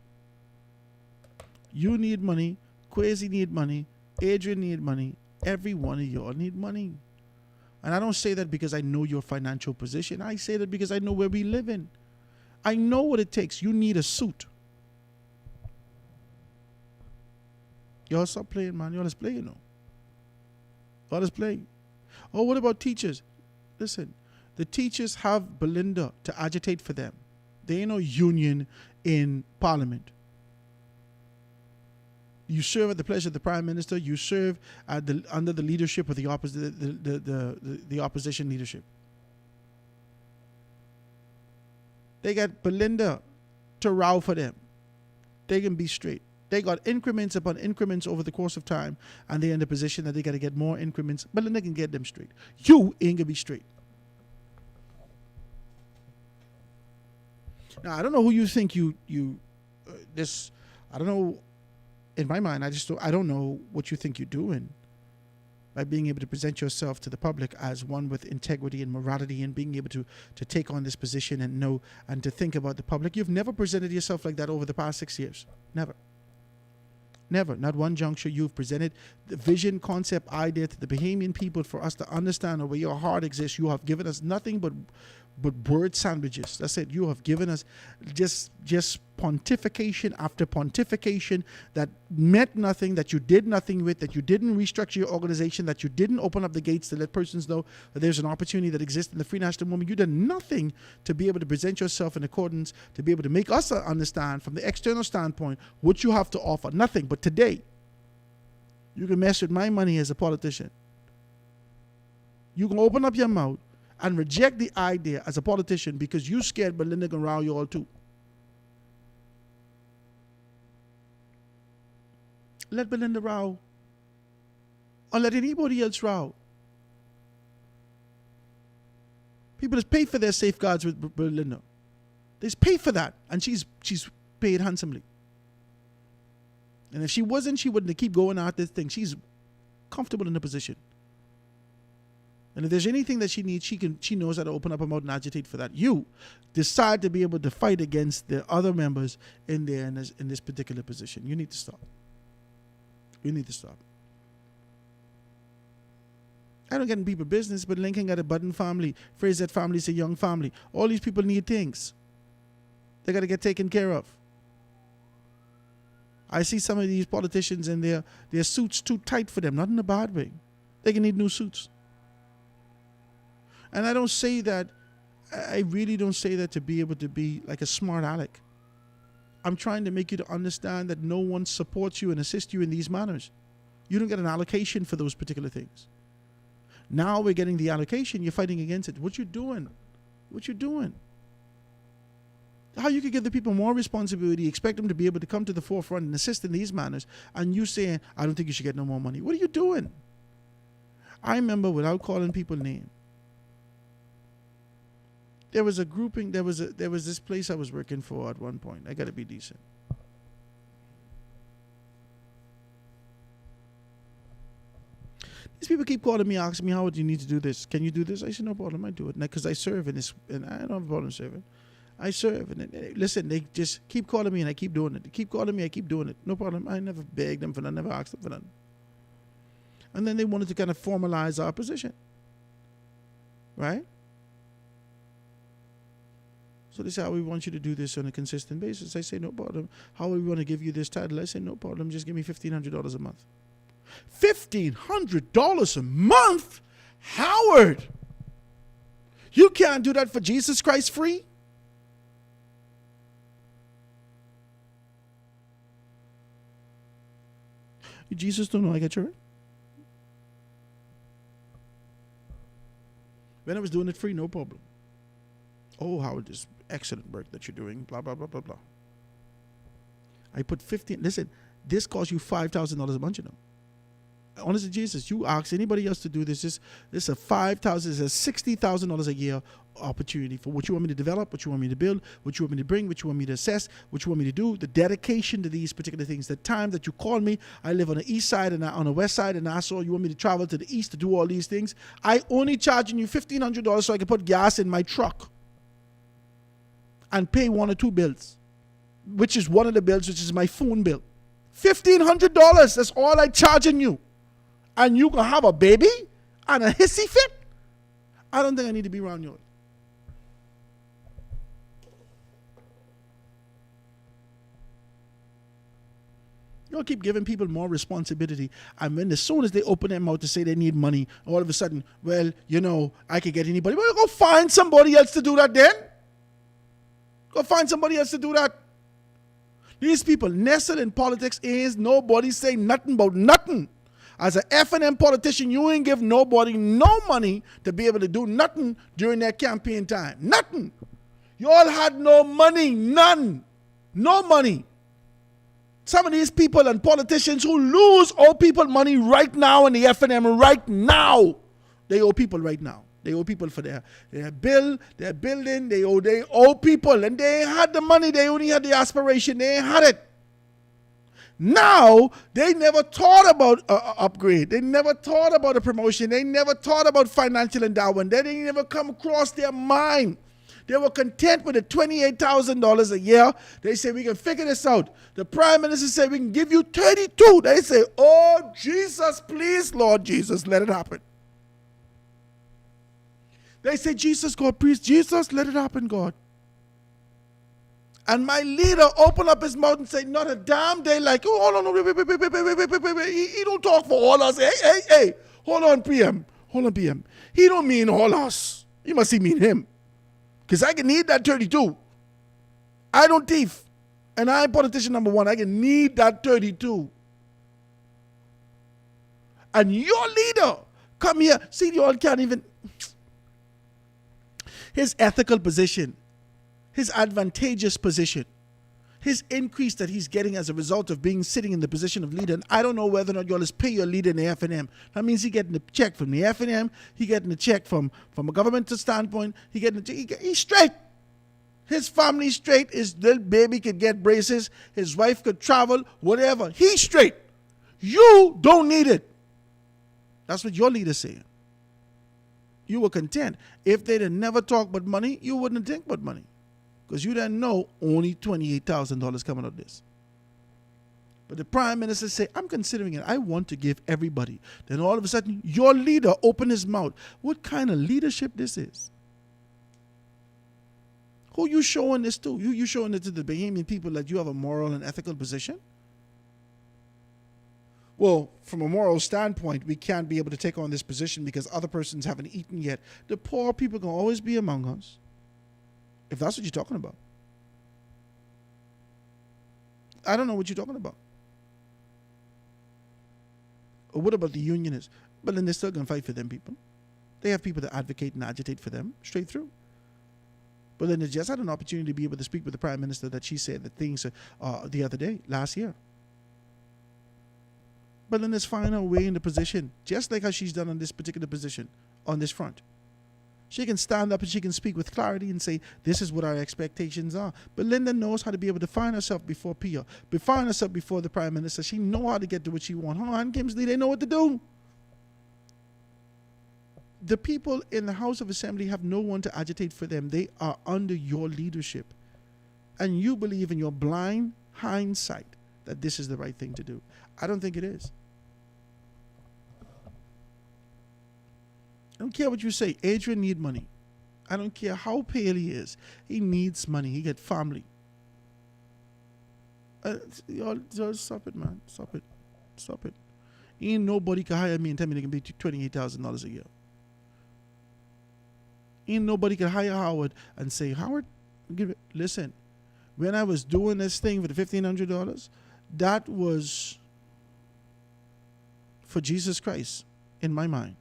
You need money, Kwesi need money, Adrian need money, every one of y'all need money. And I don't say that because I know your financial position. I say that because I know where we live in. I know what it takes. You need a suit. Y'all stop playing, man. Y'all just play, you know. Y'all just play. Oh, what about teachers? Listen, the teachers have Belinda to agitate for them. There ain't no union in Parliament. You serve at the pleasure of the Prime Minister. You serve under the leadership of the opposition leadership. They got Belinda to row for them. They can be straight. They got increments upon increments over the course of time, and they're in the position that they got to get more increments. Belinda can get them straight. You ain't gonna be straight. Now I don't know who you think this. I don't know. In my mind, I don't know what you think you're doing by being able to present yourself to the public as one with integrity and morality, and being able to take on this position and know and to think about the public. You've never presented yourself like that over the past 6 years. Never. Never. Not one juncture you've presented the vision, concept, idea to the Bahamian people for us to understand where your heart exists. You have given us nothing but word sandwiches. That's it. You have given us just pontification after pontification that meant nothing, that you did nothing with, that you didn't restructure your organization, that you didn't open up the gates to let persons know that there's an opportunity that exists in the free national movement. You did nothing to be able to present yourself in accordance, to be able to make us understand from the external standpoint what you have to offer. Nothing. But today, you can mess with my money as a politician. You can open up your mouth and reject the idea as a politician because you scared Belinda can row you all too. Let Belinda row. Or let anybody else row. People just pay for their safeguards with Belinda. They just pay for that. And she's paid handsomely. And if she wasn't, she wouldn't keep going at this thing. She's comfortable in the position. And if there's anything that she needs, she knows how to open up her mouth and agitate for that. You decide to be able to fight against the other members in there in this particular position. You need to stop. You need to stop. I don't get in people's business, but Lincoln got a budding family. Fraser family's a young family. All these people need things. They got to get taken care of. I see some of these politicians and their suits too tight for them, not in a bad way. They can need new suits. And I don't say that, I really don't say that to be able to be like a smart aleck. I'm trying to make you to understand that no one supports you and assists you in these manners. You don't get an allocation for those particular things. Now we're getting the allocation, you're fighting against it. What you doing? What you doing? How you could give the people more responsibility, expect them to be able to come to the forefront and assist in these manners, and you saying, I don't think you should get no more money. What are you doing? I remember, without calling people names, there was a grouping, there was this place I was working for at one point. I got to be decent. These people keep calling me, asking me, how would you need to do this? Can you do this? I said, no problem, I do it. Because I serve in this, and I don't have a problem serving. I serve. And listen, they just keep calling me and I keep doing it. They keep calling me, I keep doing it. No problem. I never begged them for nothing, never asked them for nothing. And then they wanted to kind of formalize our position. Right? So they say, how we want you to do this on a consistent basis. I say, no problem. How we want to give you this title? I say, no problem. Just give me $1,500 a month. $1,500 a month? Howard, you can't do that for Jesus Christ free? Jesus don't know I get your. When I was doing it free, no problem. Oh, Howard, this excellent work that you're doing, blah, blah, blah, blah, blah. I put 15, listen, this costs you $5,000 a month, you know. Honestly, Jesus, you ask anybody else to do this, this is a $5,000, this is a $60,000 a year opportunity for what you want me to develop, what you want me to build, what you want me to bring, what you want me to assess, what you want me to do, the dedication to these particular things, the time that you call me. I live on the east side and on the west side, and I saw you want me to travel to the east to do all these things. I only charging you $1,500 so I can put gas in my truck and pay one or two bills, which is one of the bills, which is my phone bill. $1,500, that's all I charging you. And you can have a baby and a hissy fit? I don't think I need to be around you. You'll keep giving people more responsibility. And when as soon as they open their mouth to say they need money, all of a sudden, well, you know, I could get anybody. Well, go find somebody else to do that then. Go find somebody else to do that. These people nestled in politics is nobody say nothing about nothing. As an F&M politician, you ain't give nobody no money to be able to do nothing during their campaign time. Nothing. Y'all had no money, none. No money. Some of these people and politicians who lose owe people money right now in the FNM right now. They owe people right now. They owe people for their bill, their building. They owe people. And they ain't had the money. They only had the aspiration. They ain't had it. Now, they never thought about upgrade. They never thought about a promotion. They never thought about financial endowment. They didn't never come across their mind. They were content with the $28,000 a year. They say, we can figure this out. The Prime Minister said, we can give you 32. They say, oh, Jesus, please, Lord Jesus, let it happen. They say, Jesus, God, please, Jesus, let it happen, God. And my leader opened up his mouth and said, not a damn day, like, oh, hold on, wait. He don't talk for all us. Hey, hold on, PM. Hold on, PM. He don't mean all us. He must mean him. Because I can need that 32. I don't thief. And I ain't politician number one. I can need that 32. And your leader come here. See, you all can't even. His ethical position, his advantageous position, his increase that he's getting as a result of sitting in the position of leader. And I don't know whether or not y'all is pay your leader in the FNM. That means he getting a check from the FNM. He getting a check from a governmental standpoint. He's straight. His family straight. His little baby could get braces. His wife could travel, whatever. He's straight. You don't need it. That's what your leader's saying. You were content. If they'd have never talked about money, you wouldn't think about money. Because you didn't know only $28,000 coming out of this. But the Prime Minister said, I'm considering it. I want to give everybody. Then all of a sudden, your leader opened his mouth. What kind of leadership this is? Who you showing this to? You showing it to the Bahamian people that you have a moral and ethical position? Well, from a moral standpoint, we can't be able to take on this position because other persons haven't eaten yet. The poor people can always be among us. If that's what you're talking about. I don't know what you're talking about. Or what about the unionists? But then they're still going to fight for them people. They have people that advocate and agitate for them straight through. But then they just had an opportunity to be able to speak with the Prime Minister that she said the things the other day, last year. But then let's find her way in the position, just like how she's done on this particular position, on this front. She can stand up and she can speak with clarity and say, this is what our expectations are. But Linda knows how to be able to find herself before Pia, find herself before the Prime Minister. She knows how to get to what she wants. Her and Kimsley, they know what to do. The people in the House of Assembly have no one to agitate for them. They are under your leadership. And you believe in your blind hindsight that this is the right thing to do. I don't think it is. I don't care what you say. Adrian need money. I don't care how pale he is. He needs money. He get family. Y'all stop it, man. Stop it. Ain't nobody can hire me and tell me they can pay $28,000 a year. Ain't nobody can hire Howard and say, Howard, listen, when I was doing this thing for the $1,500, that was for Jesus Christ in my mind.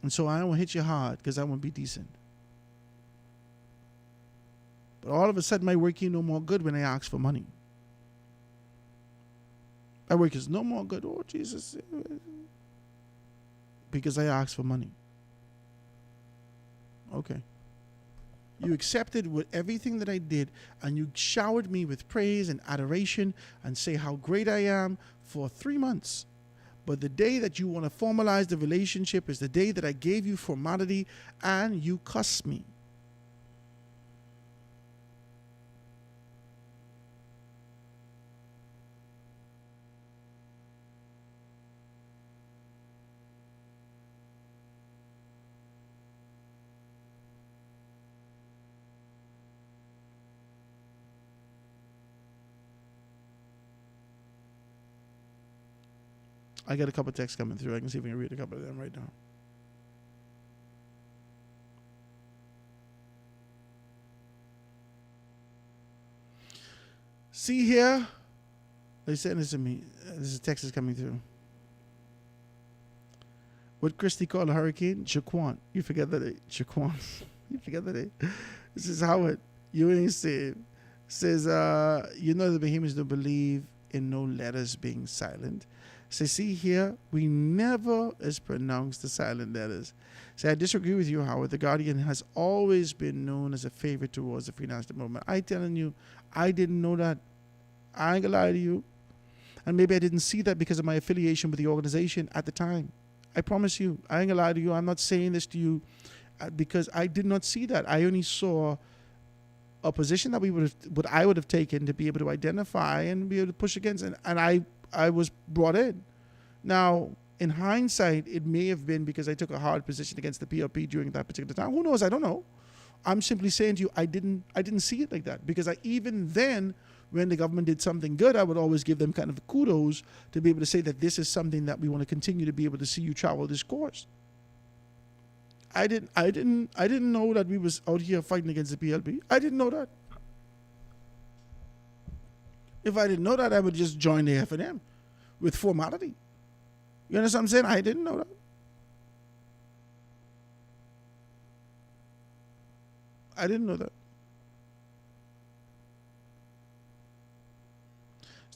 And so I won't hit you hard because I won't be decent. But all of a sudden, my work ain't no more good when I ask for money. My work is no more good. Oh, Jesus. Because I asked for money. Okay. You accepted with everything that I did, and you showered me with praise and adoration and say how great I am for 3 months. But the day that you want to formalize the relationship is the day that I gave you formality and you cuss me. I got a couple of texts coming through. I can see if I can read a couple of them right now. See here, they sent this to me. This is text is coming through. What Christy called a hurricane? Jaquan. You forget that, Jaquan. You forget the name. This is Howard. You ain't saved. Says, you know the Bahamians don't believe in no letters being silent. Say, see here, we never is pronounced the silent letters. Say, I disagree with you, Howard. The Guardian has always been known as a favorite towards the Free National Movement. I telling you, I didn't know that. I ain't gonna lie to you. And maybe I didn't see that because of my affiliation with the organization at the time. I promise you, I ain't gonna lie to you. I'm not saying this to you because I did not see that. I only saw a position that what I would have taken to be able to identify and be able to push against, and I was brought in. Now, in hindsight, it may have been because I took a hard position against the PLP during that particular time. Who knows? I don't know. I'm simply saying to you, I didn't see it like that because even then, when the government did something good, I would always give them kind of kudos to be able to say that this is something that we want to continue to be able to see you travel this course. I didn't know that we was out here fighting against the PLP. I didn't know that. If I didn't know that, I would just join the F&M with formality. You understand what I'm saying? I didn't know that. I didn't know that.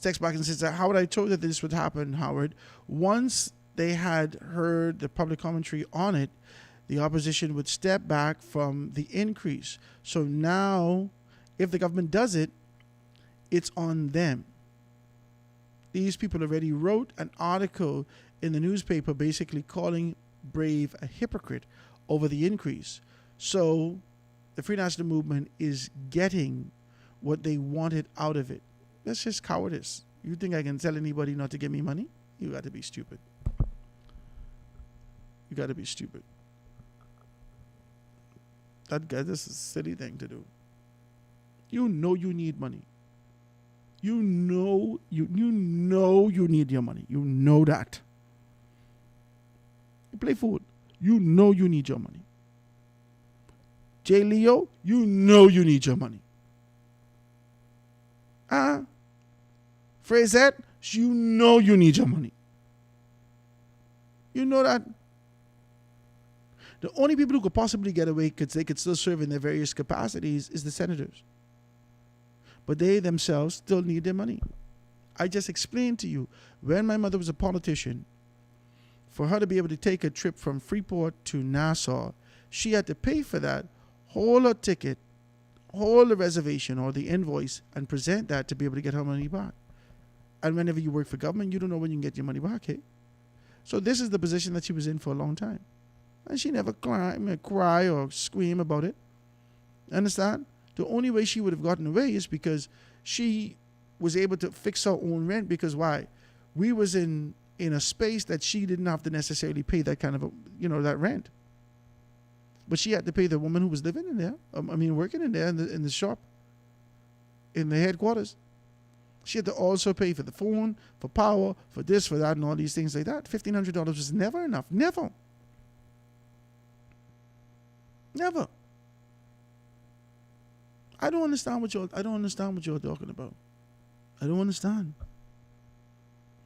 Text back and says, Howard, I told that this would happen, Howard. Once they had heard the public commentary on it, the opposition would step back from the increase. So now, if the government does it, it's on them. These people already wrote an article in the newspaper basically calling Brave a hypocrite over the increase. So the Free National Movement is getting what they wanted out of it. That's just cowardice. You think I can tell anybody not to give me money? You got to be stupid. You got to be stupid. That's a silly thing to do. You know you need money. You know you need your money. You know that. You play fool. You know you need your money. J. Leo, you know you need your money. Frazette, you know you need your money. You know that. The only people who could possibly get away because they could still serve in their various capacities is the senators. But they themselves still need their money. I just explained to you, when my mother was a politician, for her to be able to take a trip from Freeport to Nassau, she had to pay for that, hold her ticket, hold the reservation or the invoice, and present that to be able to get her money back. And whenever you work for government, you don't know when you can get your money back, hey? So this is the position that she was in for a long time. And she never cry or scream about it. Understand? The only way she would have gotten away is because she was able to fix her own rent. Because why? We was in a space that she didn't have to necessarily pay that kind of that rent. But she had to pay the woman who was living in there. Working in there in the shop, in the headquarters. She had to also pay for the phone, for power, for this, for that, and all these things like that. $1,500 was never enough. Never. Never. I don't understand what you're talking about. I don't understand.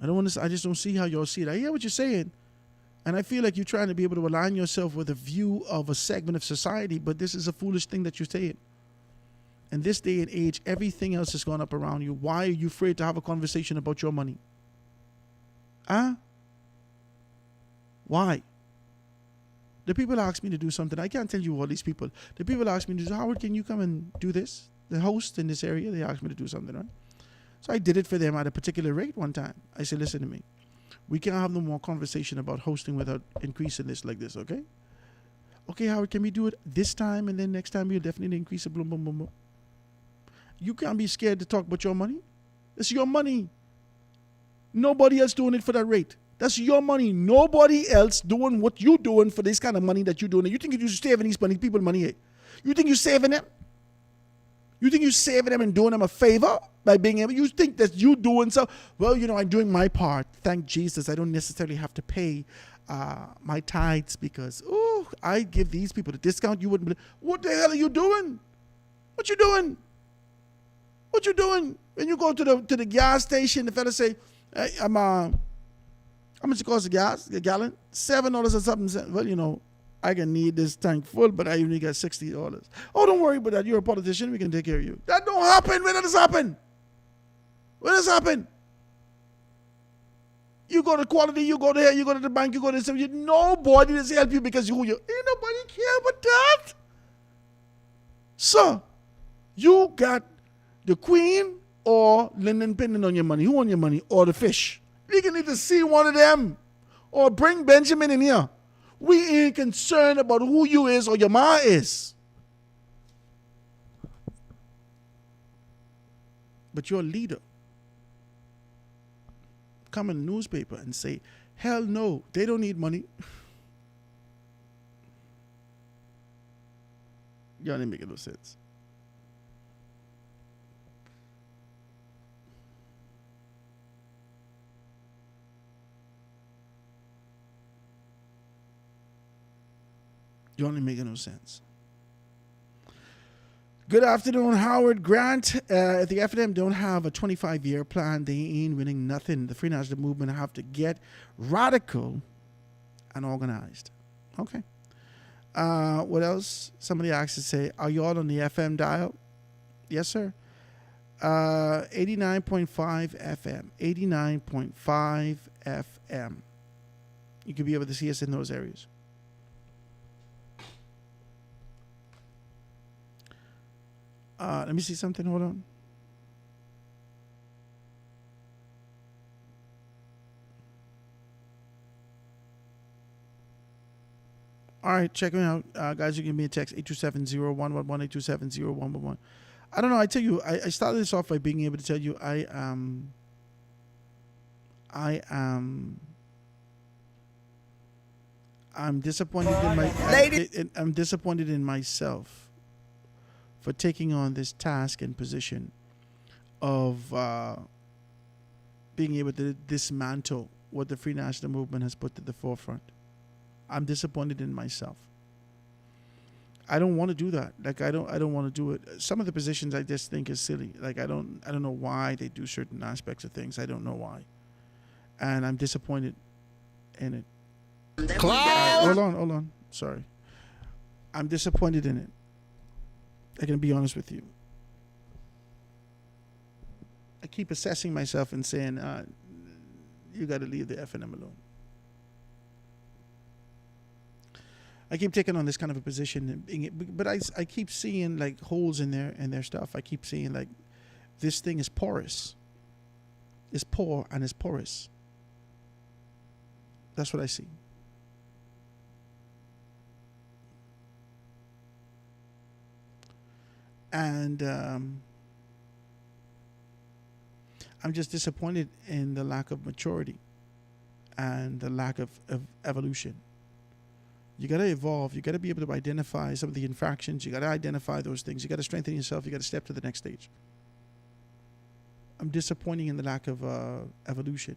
I just don't see how y'all see it. I hear what you're saying, and I feel like you're trying to be able to align yourself with a view of a segment of society, but this is a foolish thing that you're saying. In this day and age, everything else has gone up around you. Why are you afraid to have a conversation about your money? Why? The people ask me to do something. I can't tell you all these people. The people ask me to do, Howard, can you come and do this? The host in this area, they asked me to do something, right? So I did it for them at a particular rate one time. I said, listen to me. We can't have no more conversation about hosting without increasing this like this, okay? Okay, Howard, can we do it this time and then next time we'll definitely increase it, boom, boom, boom, boom. You can't be scared to talk about your money. It's your money. Nobody else doing it for that rate. That's your money. Nobody else doing what you doing for this kind of money that you're doing. You think you're saving these people money? Eh? You think you're saving them? You think you're saving them and doing them a favor by being able? You think that you doing so? Well, I'm doing my part. Thank Jesus. I don't necessarily have to pay my tithes because I give these people the discount. You wouldn't believe. What the hell are you doing? What you doing? What you doing? When you go to the gas station, the fella say, hey, how much it costs a gallon? $7 or something. Well, I can need this tank full, but I only got $60. Oh, don't worry about that. You're a politician. We can take care of you. That don't happen. When does this happen? When does this happen? You go to Quality, you go there, you go to the bank, you go to this. Nobody does help you because who you. Ain't nobody care about that. So, you got the queen or Lyndon Pinnon on your money. Who on your money? Or the fish. We can either see one of them or bring Benjamin in here. We ain't concerned about who you is or your ma is. But you're a leader. Come in the newspaper and say, hell no, they don't need money. Y'all didn't make no sense. You only making no sense. Good afternoon, Howard Grant. If the FNM don't have a 25-year plan, they ain't winning nothing. The Free National Movement have to get radical and organized. Okay. What else? Somebody asked to say, are you all on the FM dial? Yes, sir. 89.5 FM. 89.5 FM. You could be able to see us in those areas. Let me see something. Hold on. All right, check me out. Guys, you can give me a text, 827-0111, 827-0111. I don't know. I tell you, I started this off by being able to tell you I'm disappointed in my I'm disappointed in myself for taking on this task and position of being able to dismantle what the Free National Movement has put to the forefront. I'm disappointed in myself. I don't want to do that. Like I don't want to do it. Some of the positions I just think is silly. Like I don't know why they do certain aspects of things. I don't know why. And I'm disappointed in it. Hold on. Sorry. I'm disappointed in it. I can be honest with you. I keep assessing myself and saying, you got to leave the FNM alone. I keep taking on this kind of a position, but I keep seeing like holes in their stuff. I keep seeing like this thing is porous. It's poor and it's porous. That's what I see. And I'm just disappointed in the lack of maturity and the lack of evolution. You got to evolve. You got to be able to identify some of the infractions. You got to identify those things. You got to strengthen yourself. You got to step to the next stage. I'm disappointed in the lack of evolution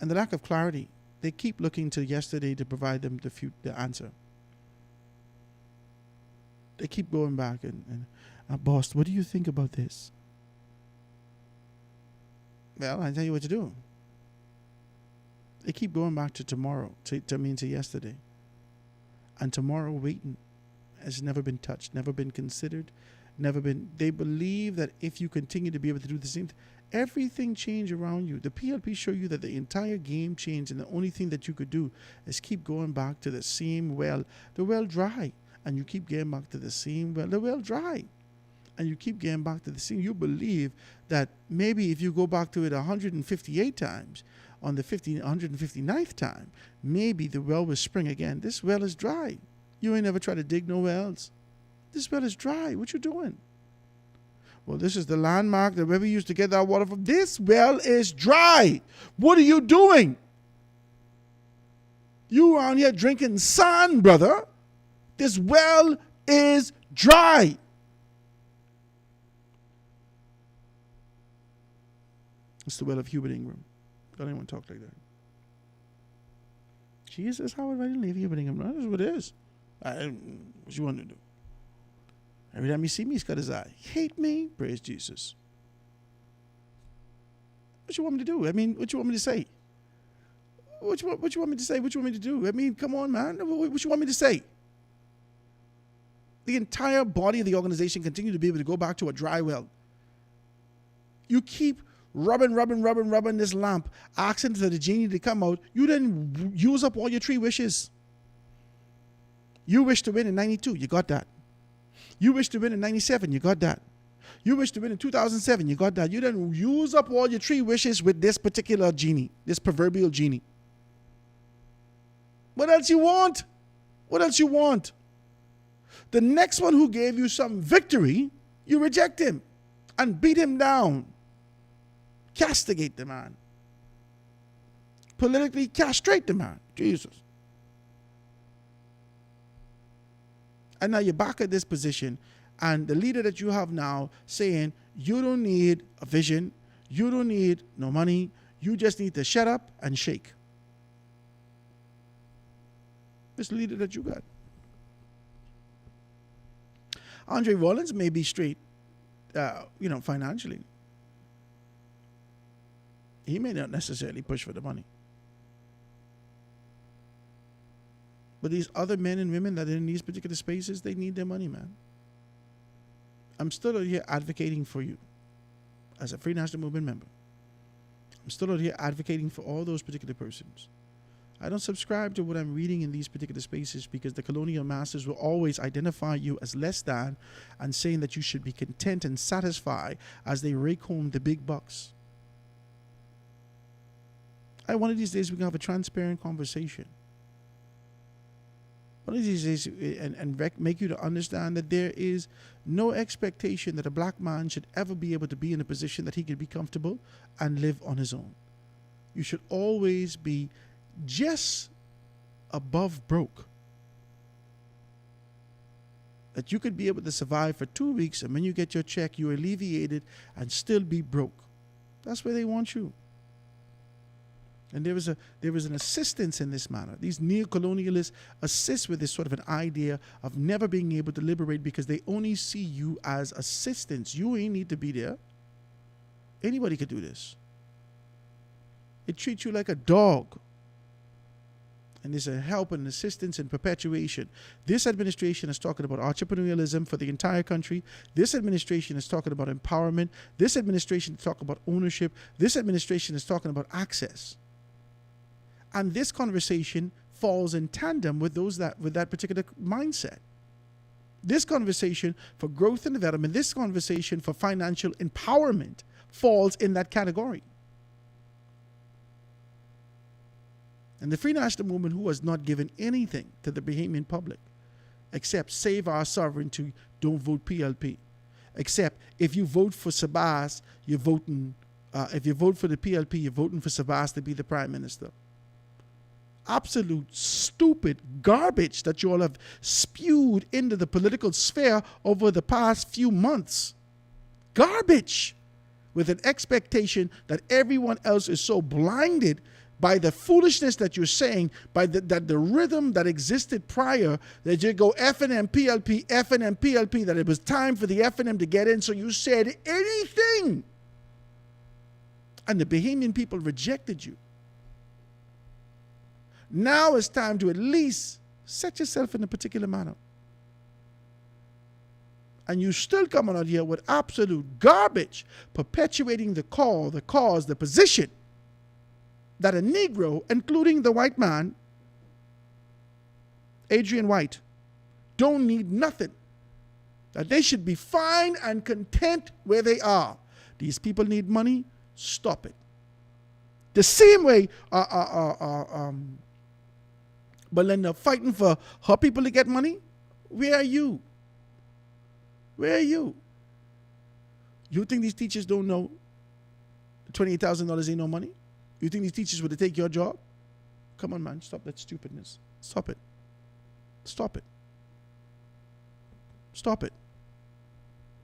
and the lack of clarity. They keep looking to yesterday to provide them the answer. They keep going back and boss, what do you think about this? Well, I tell you what to do. They keep going back to tomorrow, to yesterday. And tomorrow waiting has never been touched, never been considered, never been. They believe that if you continue to be able to do the same thing, everything changed around you. The PLP show you that the entire game changed, and the only thing that you could do is keep going back to the same well, the well dry. And you keep getting back to the same well, the well dry. And you keep getting back to the same. You believe that maybe if you go back to it 158 times, on the 159th time, maybe the well will spring again. This well is dry. You ain't never tried to dig no wells. This well is dry. What you doing? Well, this is the landmark that where we used to get that water from. This well is dry. What are you doing? You around here drinking sand, brother. This well is dry. It's the well of Hubert Ingram. Don't anyone talk like that. Jesus, how would I leave Hubert Ingram? That's what it is. What you want to do? Every time you see me, he's got his eye. Hate me? Praise Jesus. What you want me to do? I mean, what you want me to say? What you want me to say? What you want me to do? I mean, come on, man. What you want me to say? The entire body of the organization continue to be able to go back to a dry well. You keep rubbing this lamp, asking for the genie to come out. You didn't use up all your 3 wishes. You wished to win in 92, you got that. You wished to win in 97, you got that. You wished to win in 2007, you got that. You didn't use up all your 3 wishes with this particular genie, this proverbial genie. What else you want? What else you want? The next one who gave you some victory, you reject him and beat him down. Castigate the man. Politically castrate the man. Jesus. And now you're back at this position, and the leader that you have now saying, you don't need a vision, you don't need no money, you just need to shut up and shake. This leader that you got. Andre Rollins may be straight, financially. He may not necessarily push for the money. But these other men and women that are in these particular spaces, they need their money, man. I'm still out here advocating for you as a Free National Movement member. I'm still out here advocating for all those particular persons. I don't subscribe to what I'm reading in these particular spaces because the colonial masters will always identify you as less than and saying that you should be content and satisfied as they rake home the big bucks. One of these days we can have a transparent conversation. One of these days and make you to understand that there is no expectation that a black man should ever be able to be in a position that he can be comfortable and live on his own. You should always be just above broke. That you could be able to survive for 2 weeks, and when you get your check, you're alleviated and still be broke. That's where they want you. And there was an assistance in this manner. These neo-colonialists assist with this sort of an idea of never being able to liberate because they only see you as assistants. You ain't need to be there. Anybody could do this. It treats you like a dog. And there's a help and assistance and perpetuation. This administration is talking about entrepreneurialism for the entire country. This administration is talking about empowerment. This administration is talking about ownership. This administration is talking about access. And this conversation falls in tandem with with that particular mindset. This conversation for growth and development, this conversation for financial empowerment falls in that category. And the Free National Movement, who has not given anything to the Bahamian public except save our sovereignty, don't vote PLP. Except if you vote for Sabas, you're voting, if you vote for the PLP, you're voting for Sabas to be the Prime Minister. Absolute stupid garbage that you all have spewed into the political sphere over the past few months. Garbage. With an expectation that everyone else is so blinded by the foolishness that you're saying, by that the rhythm that existed prior, that you go FNM, PLP, FNM, PLP, that it was time for the FNM to get in, so you said anything. And the Bahamian people rejected you. Now it's time to at least set yourself in a particular manner. And you still coming out here with absolute garbage, perpetuating the cause, the position that a Negro, including the white man, Adrian White, don't need nothing. That they should be fine and content where they are. These people need money, stop it. The same way Belinda fighting for her people to get money, where are you? Where are you? You think these teachers don't know $28,000 ain't no money? You think these teachers would take your job? Come on, man. Stop that stupidness. Stop it. Stop it. Stop it.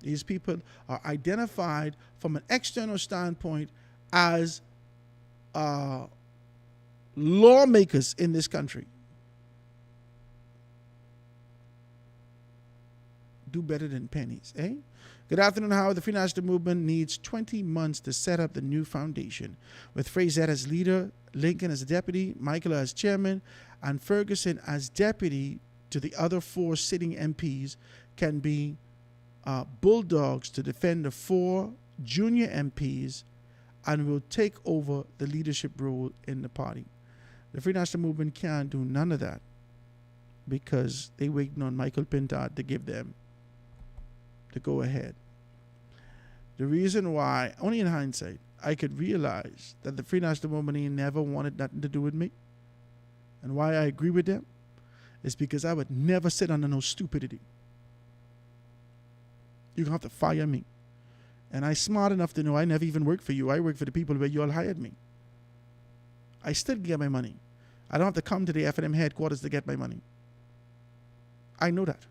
These people are identified from an external standpoint as lawmakers in this country. Do better than pennies, eh? Good afternoon, Howard. The Free National Movement needs 20 months to set up the new foundation. With Frazette as leader, Lincoln as deputy, Michael as chairman, and Ferguson as deputy to the other 4 sitting MPs can be bulldogs to defend the 4 junior MPs and will take over the leadership role in the party. The Free National Movement can't do none of that because they waiting on Michael Pintard to give them the go ahead. The reason why, only in hindsight, I could realize that the Free National Movement never wanted nothing to do with me, and why I agree with them, is because I would never sit under no stupidity. You're going to have to fire me. And I'm smart enough to know I never even worked for you. I work for the people where you all hired me. I still get my money. I don't have to come to the F&M headquarters to get my money. I know that.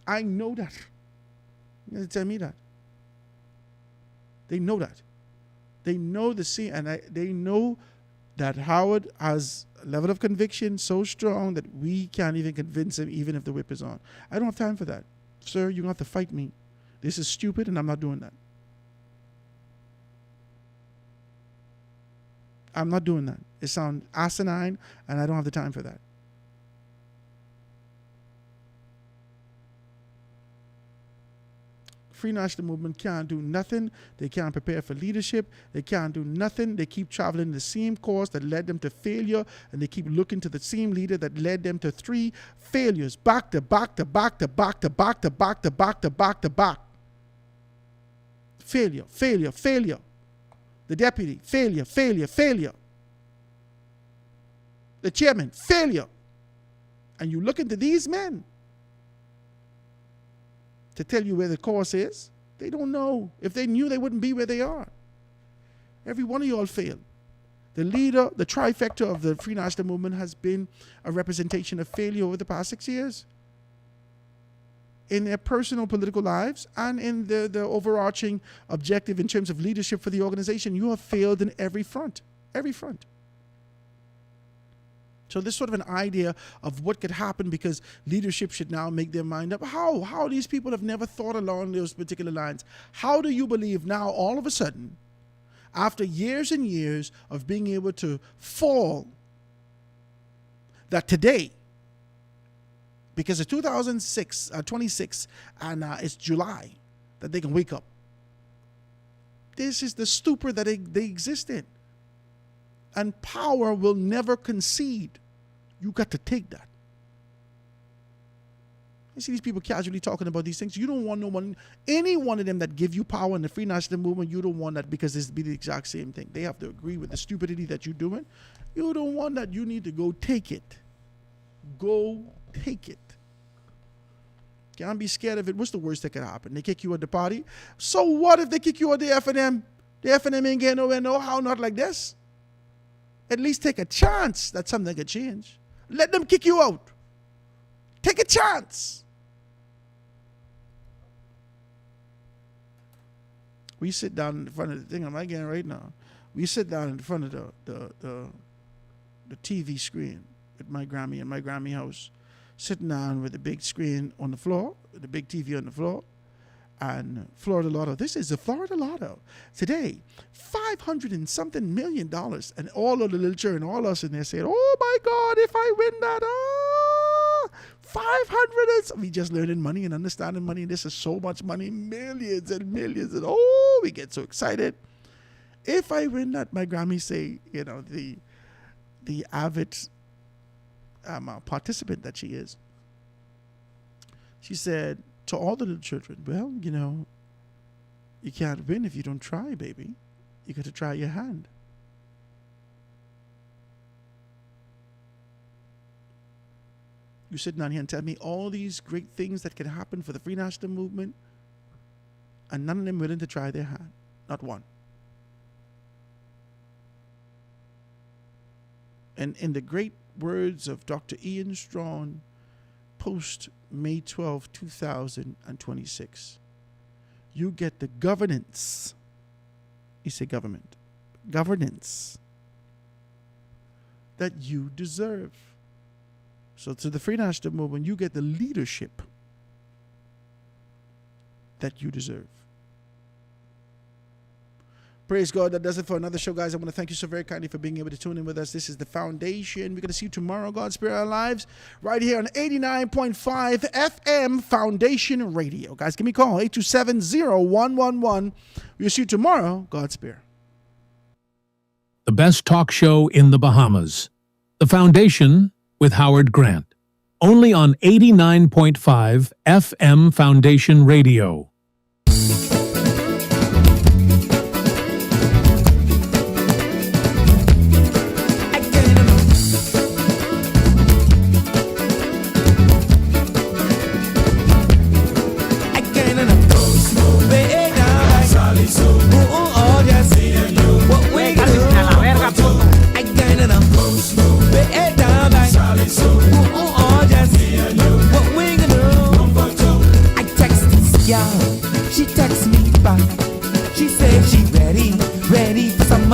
I know that. You're going to tell me that. They know that. They know the scene, and they know that Howard has a level of conviction so strong that we can't even convince him even if the whip is on. I don't have time for that. Sir, you're going to have to fight me. This is stupid, and I'm not doing that. I'm not doing that. It sounds asinine, and I don't have the time for that. Free National Movement can't do nothing. They can't prepare for leadership. They can't do nothing. They keep traveling the same course that led them to failure, and they keep looking to the same leader that led them to 3 failures, back to back to back to back to back to back to back to back to back. Failure, failure, failure. The deputy, failure, failure, failure. The chairman, failure. And you look into these men to tell you where the course is. They don't know. If they knew, they wouldn't be where they are. Every one of you all failed. The leader, the trifecta of the Free National Movement has been a representation of failure over the past 6 years. In their personal political lives and in the overarching objective in terms of leadership for the organization, you have failed in every front. Every front. So this sort of an idea of what could happen because leadership should now make their mind up. How these people have never thought along those particular lines. How do you believe now all of a sudden, after years and years of being able to fall, that today, because it's 26 and it's July, that they can wake up. This is the stupor that they exist in. And power will never concede. You got to take that. You see these people casually talking about these things. You don't want any one of them that give you power in the Free National Movement, you don't want that because it's be the exact same thing. They have to agree with the stupidity that you're doing. You don't want that. You need to go take it. Go take it. Can't be scared of it. What's the worst that could happen? They kick you at the party. So what if they kick you at the F&M? The F&M ain't getting nowhere, no how, not like this. At least take a chance that something could change. Let them kick you out. Take a chance. We sit down in front of the thing I'm again right now. We sit down in front of the TV screen at my Grammy in my Grammy house, sitting down with the big screen on the floor, the big TV on the floor, and Florida Lotto. This is the Florida Lotto. Today, $500 and something million. And all of the little children, all us in there saying, oh my God, if I win that, 500 and we just learning money and understanding money. This is so much money, millions and millions. And we get so excited. If I win that, my Grammy say, the avid participant that she is. She said, to all the little children, well, you can't win if you don't try, baby. You got to try your hand. You sit down here and tell me all these great things that can happen for the Free National Movement, and none of them willing to try their hand. Not one. And in the great words of Dr. Ian Strachan, post May 12, 2026, you get the governance. You say government. Governance that you deserve. So to the Free National Movement, you get the leadership that you deserve. Praise God. That does it for another show, guys. I want to thank you so very kindly for being able to tune in with us. This is The Foundation. We're going to see you tomorrow, God's Spirit Our Lives, right here on 89.5 FM Foundation Radio. Guys, give me a call, 827-0111. We'll see you tomorrow, God's Spirit. The best talk show in the Bahamas. The Foundation with Howard Grant. Only on 89.5 FM Foundation Radio. She texts me back. She said she ready for some